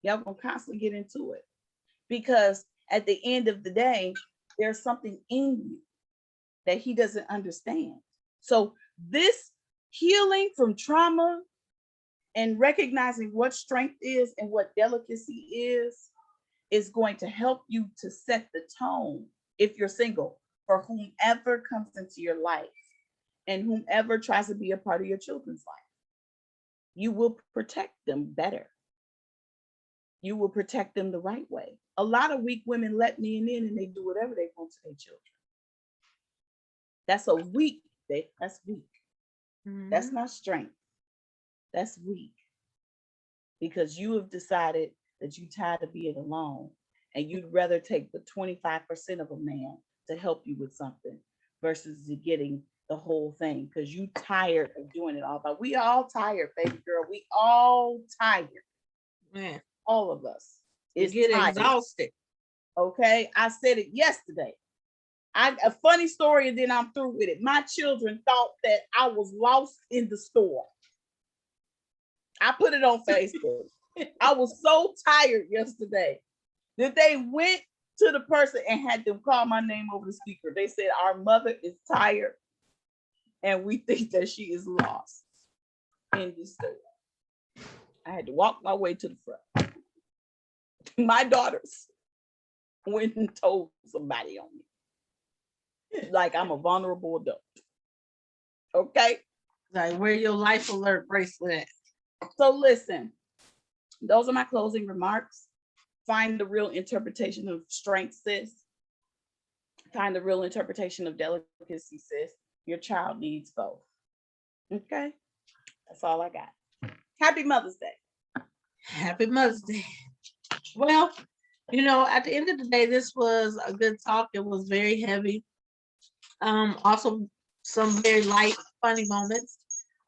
Y'all gonna constantly get into it. Because at the end of the day, there's something in you that he doesn't understand. So this healing from trauma and recognizing what strength is and what delicacy is going to help you to set the tone, if you're single, for whomever comes into your life and whomever tries to be a part of your children's life. You will protect them better. You will protect them the right way. A lot of weak women let men in and they do whatever they want to their children. That's weak. Mm-hmm. That's not strength. That's weak. Because you have decided that you're tired of being alone and you'd rather take the 25% of a man to help you with something versus getting the whole thing because you tired of doing it all. But we all tired, baby girl. We all tired. Man. All of us. You get tired. Exhausted. Okay. I said it yesterday. A funny story and then I'm through with it. My children thought that I was lost in the store. I put it on Facebook. I was so tired yesterday that they went to the person and had them call my name over the speaker. They said, our mother is tired and we think that she is lost in the store. I had to walk my way to the front. My daughters went and told somebody on me. Like I'm a vulnerable adult. Okay? Like wear your life alert bracelet. So listen, Those are my closing remarks. Find the real interpretation of strength, sis. Find the real interpretation of delicacy, sis. Your child needs both. Okay? That's all I got. Happy Mother's Day. Happy Mother's Day. Well, at the end of the day, this was a good talk. It was very heavy. Also some very light, funny moments.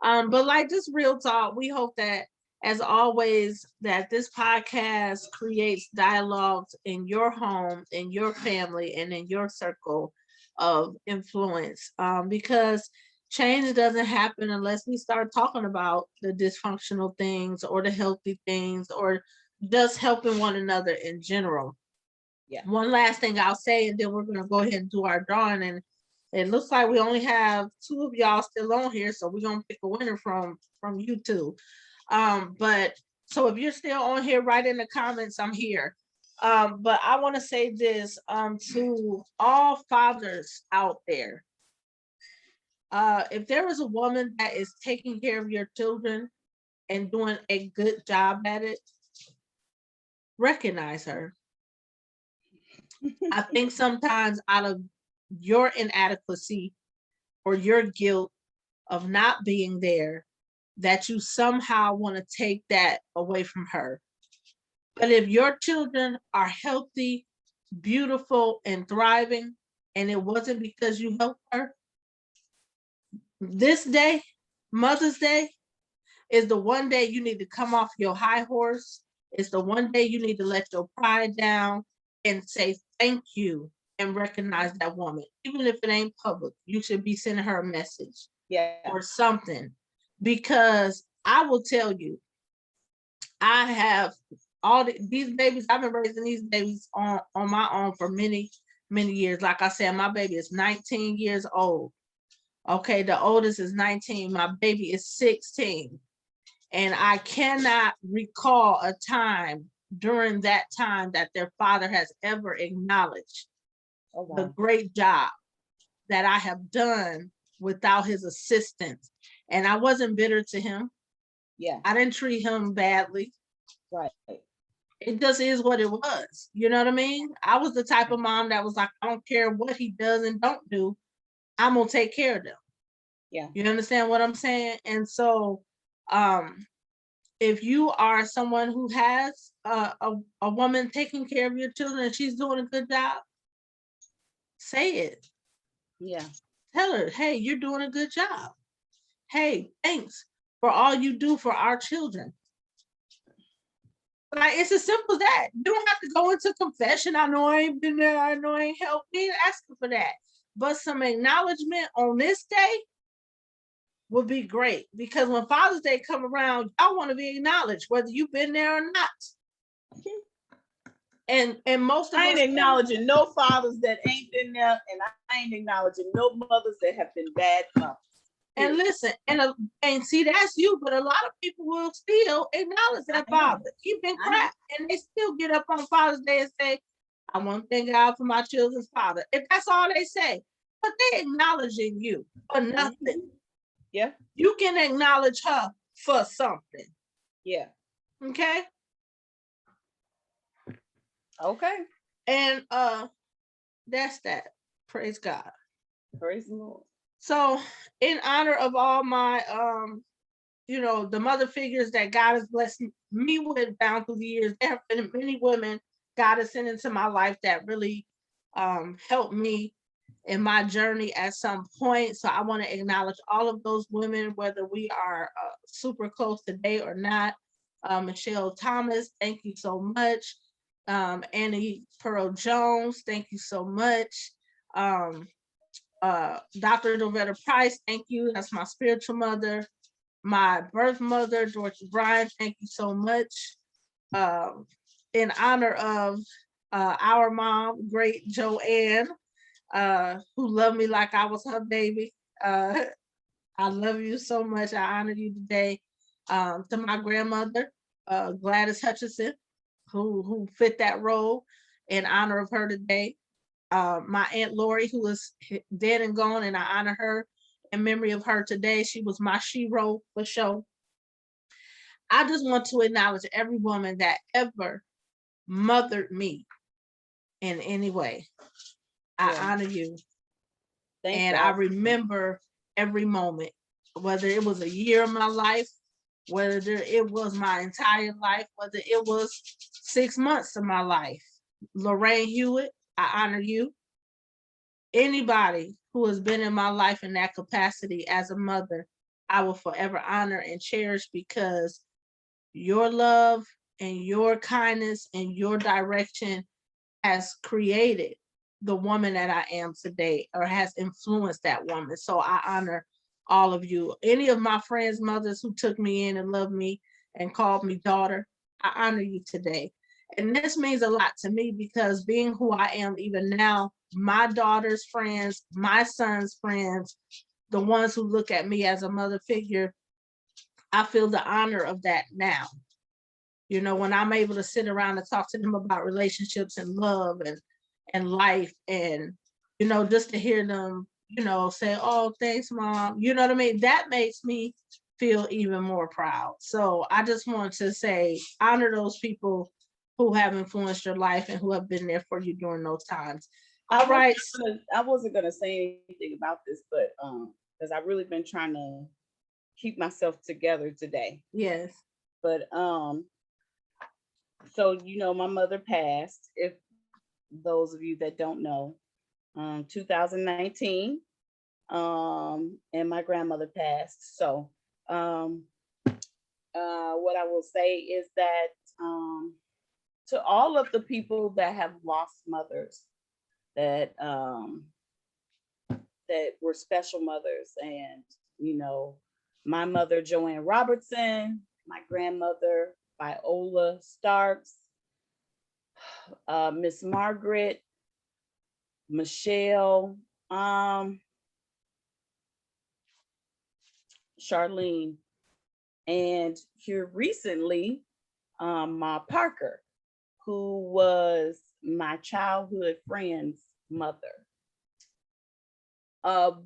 But like just real talk, we hope that as always, that this podcast creates dialogues in your home, in your family, and in your circle of influence. Because change doesn't happen unless we start talking about the dysfunctional things or the healthy things or just helping one another in general. Yeah. One last thing I'll say, and then we're going to go ahead and do our drawing. And it looks like we only have 2 of y'all still on here, so we're going to pick a winner from you two. But so if you're still on here, write in the comments, I'm here. But I want to say this to all fathers out there. If there is a woman that is taking care of your children and doing a good job at it, recognize her. I think sometimes out of your inadequacy or your guilt of not being there, that you somehow want to take that away from her. But if your children are healthy, beautiful, and thriving, and it wasn't because you helped her, this day, Mother's Day, is the one day you need to come off your high horse. It's the one day you need to let your pride down and say thank you and recognize that woman. Even if it ain't public, you should be sending her a message or something. Because I will tell you, I have all these babies. I've been raising these babies on my own for many, many years. Like I said, my baby is 19 years old. Okay, the oldest is 19. My baby is 16. And I cannot recall a time during that time that their father has ever acknowledged the great job that I have done without his assistance. And I wasn't bitter to him. Yeah. I didn't treat him badly. Right. It just is what it was. You know what I mean? I was the type of mom that was like, I don't care what he does and don't do. I'm going to take care of them. Yeah. You understand what I'm saying? And so, if you are someone who has a woman taking care of your children and she's doing a good job, say it. Yeah. Tell her, hey, you're doing a good job. Hey, thanks for all you do for our children. Like, it's as simple as that. You don't have to go into confession. I know I ain't been there. I know I ain't helped me. Asking for that. But some acknowledgement on this day would be great, because when Father's Day come around, y'all want to be acknowledged, whether you've been there or not. And most of I ain't us acknowledging no fathers that ain't been there, and I ain't acknowledging no mothers that have been bad mothers. And listen, and see, that's you, but a lot of people will still acknowledge that father. He's been crap, and they still get up on Father's Day and say, I want to thank God for my children's father. If that's all they say, but they acknowledging you for nothing. Yeah. You can acknowledge her for something. Yeah. Okay. Okay. And that's that. Praise God. Praise the Lord. So in honor of all my the mother figures that God has blessed me with down through the years, there have been many women God has sent into my life that really helped me in my journey at some point. So I want to acknowledge all of those women, whether we are super close today or not. Michelle Thomas, thank you so much. Annie Pearl Jones, thank you so much. Dr. Doretta Price, thank you. That's my spiritual mother. My birth mother, Dorothy Bryan, thank you so much. In honor of our mom, great Joanne, who loved me like I was her baby. I love you so much. I honor you today. To my grandmother, Gladys Hutchinson, who fit that role, in honor of her today. My Aunt Lori, who is dead and gone, and I honor her in memory of her today. She was my shero for sure. I just want to acknowledge every woman that ever mothered me in any way. I honor you. And I remember every moment, whether it was a year of my life, whether it was my entire life, whether it was 6 months of my life. Lorraine Hewitt, I honor you. Anybody who has been in my life in that capacity as a mother, I will forever honor and cherish, because your love and your kindness and your direction has created the woman that I am today, or has influenced that woman. So I honor all of you. Any of my friends' mothers who took me in and loved me and called me daughter, I honor you today. And this means a lot to me, because being who I am even now, my daughter's friends, my son's friends, the ones who look at me as a mother figure, I feel the honor of that now. You know, when I'm able to sit around and talk to them about relationships and love and life, and you know, just to hear them, you know, say, "Oh, thanks, Mom." You know what I mean? That makes me feel even more proud. So I just want to say, honor those people who have influenced your life and who have been there for you during those times. All right. I wasn't gonna say anything about this, but because I've really been trying to keep myself together today. Yes. But so you know, my mother passed. If those of you that don't know, 2019, and my grandmother passed. So what I will say is that to all of the people that have lost mothers, that that were special mothers, and you know, my mother Joanne Robertson, my grandmother Viola Starks, Miss Margaret, Michelle, Charlene, and here recently, Ma Parker, who was my childhood friend's mother.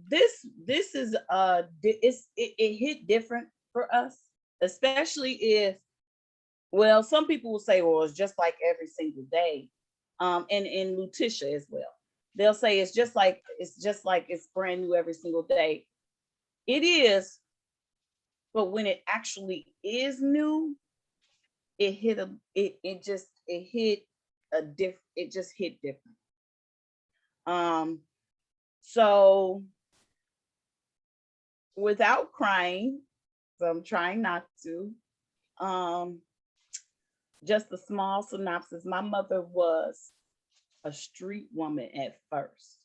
This is it hit different for us, especially if, well, some people will say, well, it's just like every single day. And Lutisha as well. They'll say it's just like it's brand new every single day. It is, but when it actually is new, it hit a it just it hit a diff it just hit different. So without crying, so I'm trying not to, just a small synopsis. My mother was a street woman at first,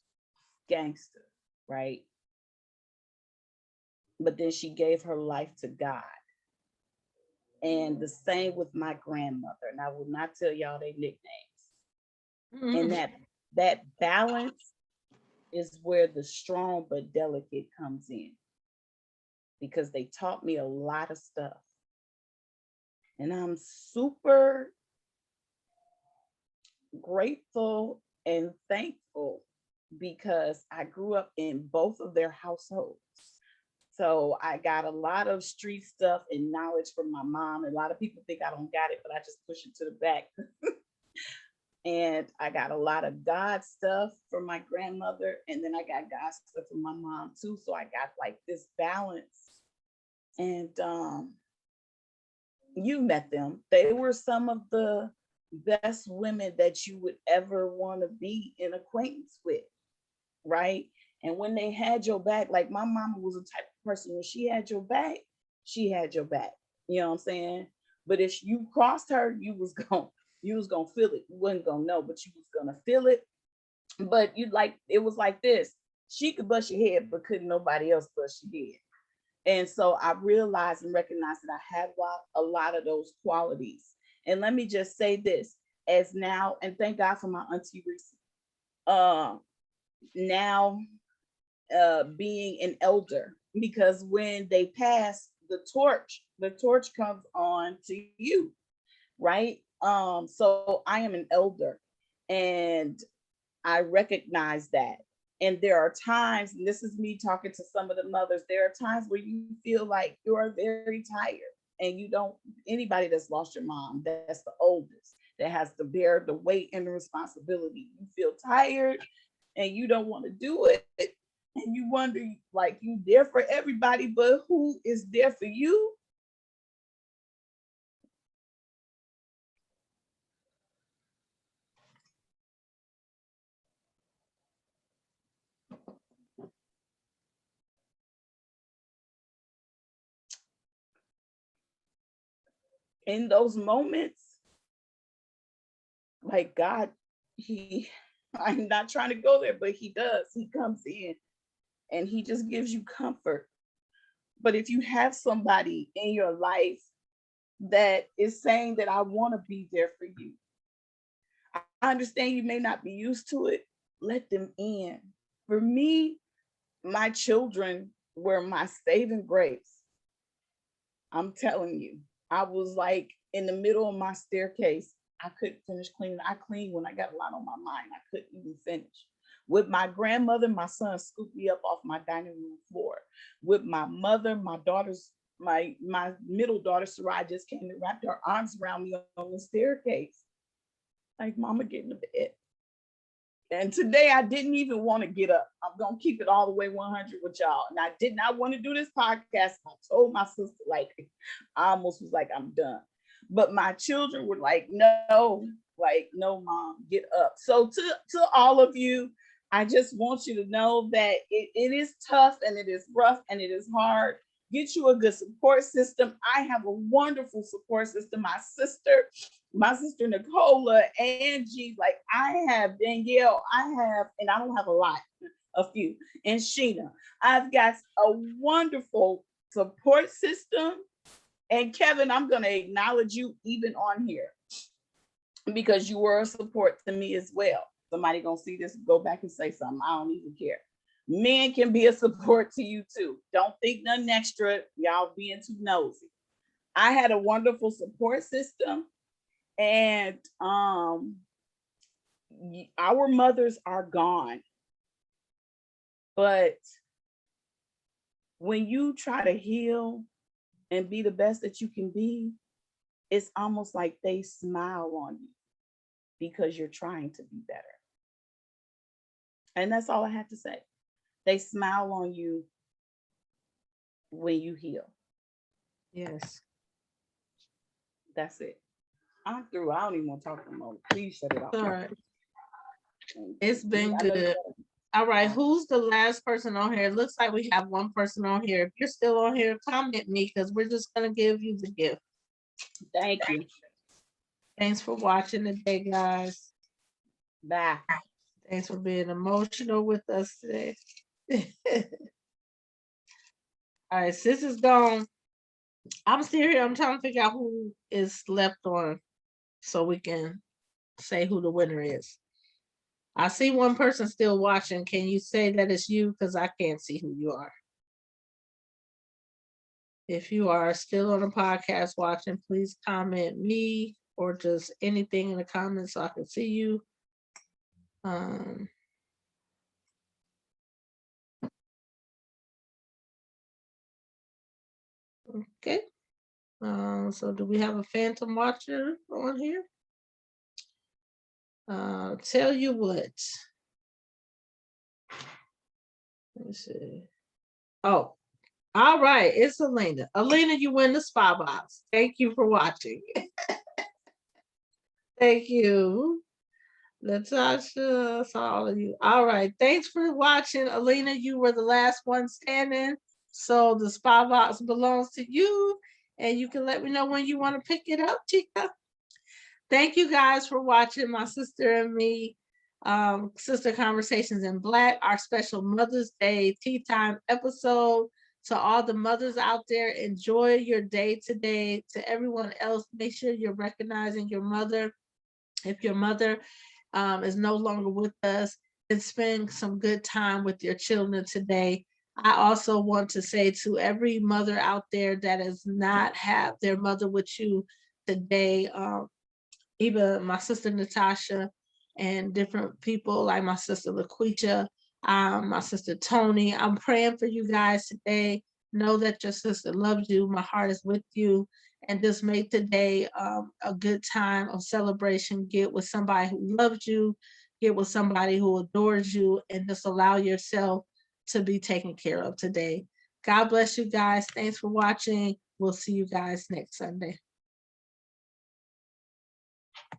gangster, right? But then she gave her life to God. And the same with my grandmother. And I will not tell y'all their nicknames. And that balance is where the strong but delicate comes in, because they taught me a lot of stuff. And I'm super grateful and thankful, because I grew up in both of their households. So I got a lot of street stuff and knowledge from my mom. A lot of people think I don't got it, but I just push it to the back. And I got a lot of God stuff from my grandmother, and then I got God stuff from my mom too. So I got like this balance. And you met them. They were some of the best women that you would ever want to be in acquaintance with, right? And when they had your back, like my mama was the type of person, when she had your back, she had your back. You know what I'm saying? But if you crossed her, you was gonna feel it. You wasn't gonna know, but you was gonna feel it. But it was like this. She could bust your head, but couldn't nobody else bust your head. And so I realized and recognized that I had a lot of those qualities. And let me just say this, as now, and thank God for my auntie Reese. Now being an elder, because when they pass the torch comes on to you, right? So I am an elder, and I recognize that. And there are times, and this is me talking to some of the mothers, there are times where you feel like you are very tired. and you don't, anybody that's lost your mom, that's the oldest, that has to bear the weight and the responsibility. You feel tired and you don't want to do it. And you wonder, like, you there for everybody, but who is there for you? In those moments, like God, he, I'm not trying to go there, but he does. He comes in and he just gives you comfort. But if you have somebody in your life that is saying that I want to be there for you, I understand you may not be used to it. Let them in. For me, my children were my saving grace. I'm telling you, I was like in the middle of my staircase. I couldn't finish cleaning. I cleaned when I got a lot on my mind. I couldn't even finish. With my grandmother, my son scooped me up off my dining room floor. With my mother, my daughters, my middle daughter, Sarai, just came and wrapped her arms around me on the staircase. Like, Mama, get in the bed. And today I didn't even want to get up. I'm going to keep it all the way 100 with y'all. And I did not want to do this podcast. I told my sister, like, I almost was like, I'm done. But my children were like, no, Mom, get up. So to all of you, I just want you to know that it is tough and it is rough and it is hard. Get you a good support system. I have a wonderful support system. My sister Nicola, Angie, like I have Danielle, and I don't have a lot, a few, and Sheena. I've got a wonderful support system. And Kevin, I'm going to acknowledge you even on here because you were a support to me as well. Somebody going to see this, go back and say something. I don't even care. Men can be a support to you too. Don't think nothing extra. Y'all being too nosy. I had a wonderful support system, and our mothers are gone. But when you try to heal and be the best that you can be, it's almost like they smile on you because you're trying to be better. And that's all I have to say. They smile on you when you heal. Yes. That's it. I'm through. I don't even want to talk no more. Please shut it off. All right. It's been good. All right. Who's the last person on here? It looks like we have one person on here. If you're still on here, comment me because we're just going to give you the gift. Thank you. Thanks for watching today, guys. Bye. Thanks for being emotional with us today. All right, sis is gone. I'm still here. I'm trying to figure out who is left on so we can say who the winner is. I see one person still watching. Can you say that it's you? Because I can't see who you are. If you are still on the podcast watching, please comment me or just anything in the comments so I can see you. Okay. So do we have a phantom watcher on here? Tell you what. Let me see. Oh, all right. It's Alina. Alina, you win the spy box. Thank you for watching. Thank you. Natasha, saw all of you. All right. Thanks for watching. Alina, you were the last one standing. So the spy box belongs to you. And you can let me know when you want to pick it up, Chica. Thank you guys for watching my sister and me, Sister Conversations in Black, our special Mother's Day Tea Time episode. To all the mothers out there, enjoy your day today. To everyone else, make sure you're recognizing your mother. If your mother is no longer with us, then spend some good time with your children today. I also want to say to every mother out there that does not have their mother with you today, even my sister Natasha and different people like my sister LaQuisha, my sister Tony, I'm praying for you guys today. Know that your sister loves you. My heart is with you. And just make today a good time of celebration. Get with somebody who loves you, get with somebody who adores you, and just allow yourself to be taken care of today. God bless you guys. Thanks for watching. We'll see you guys next Sunday.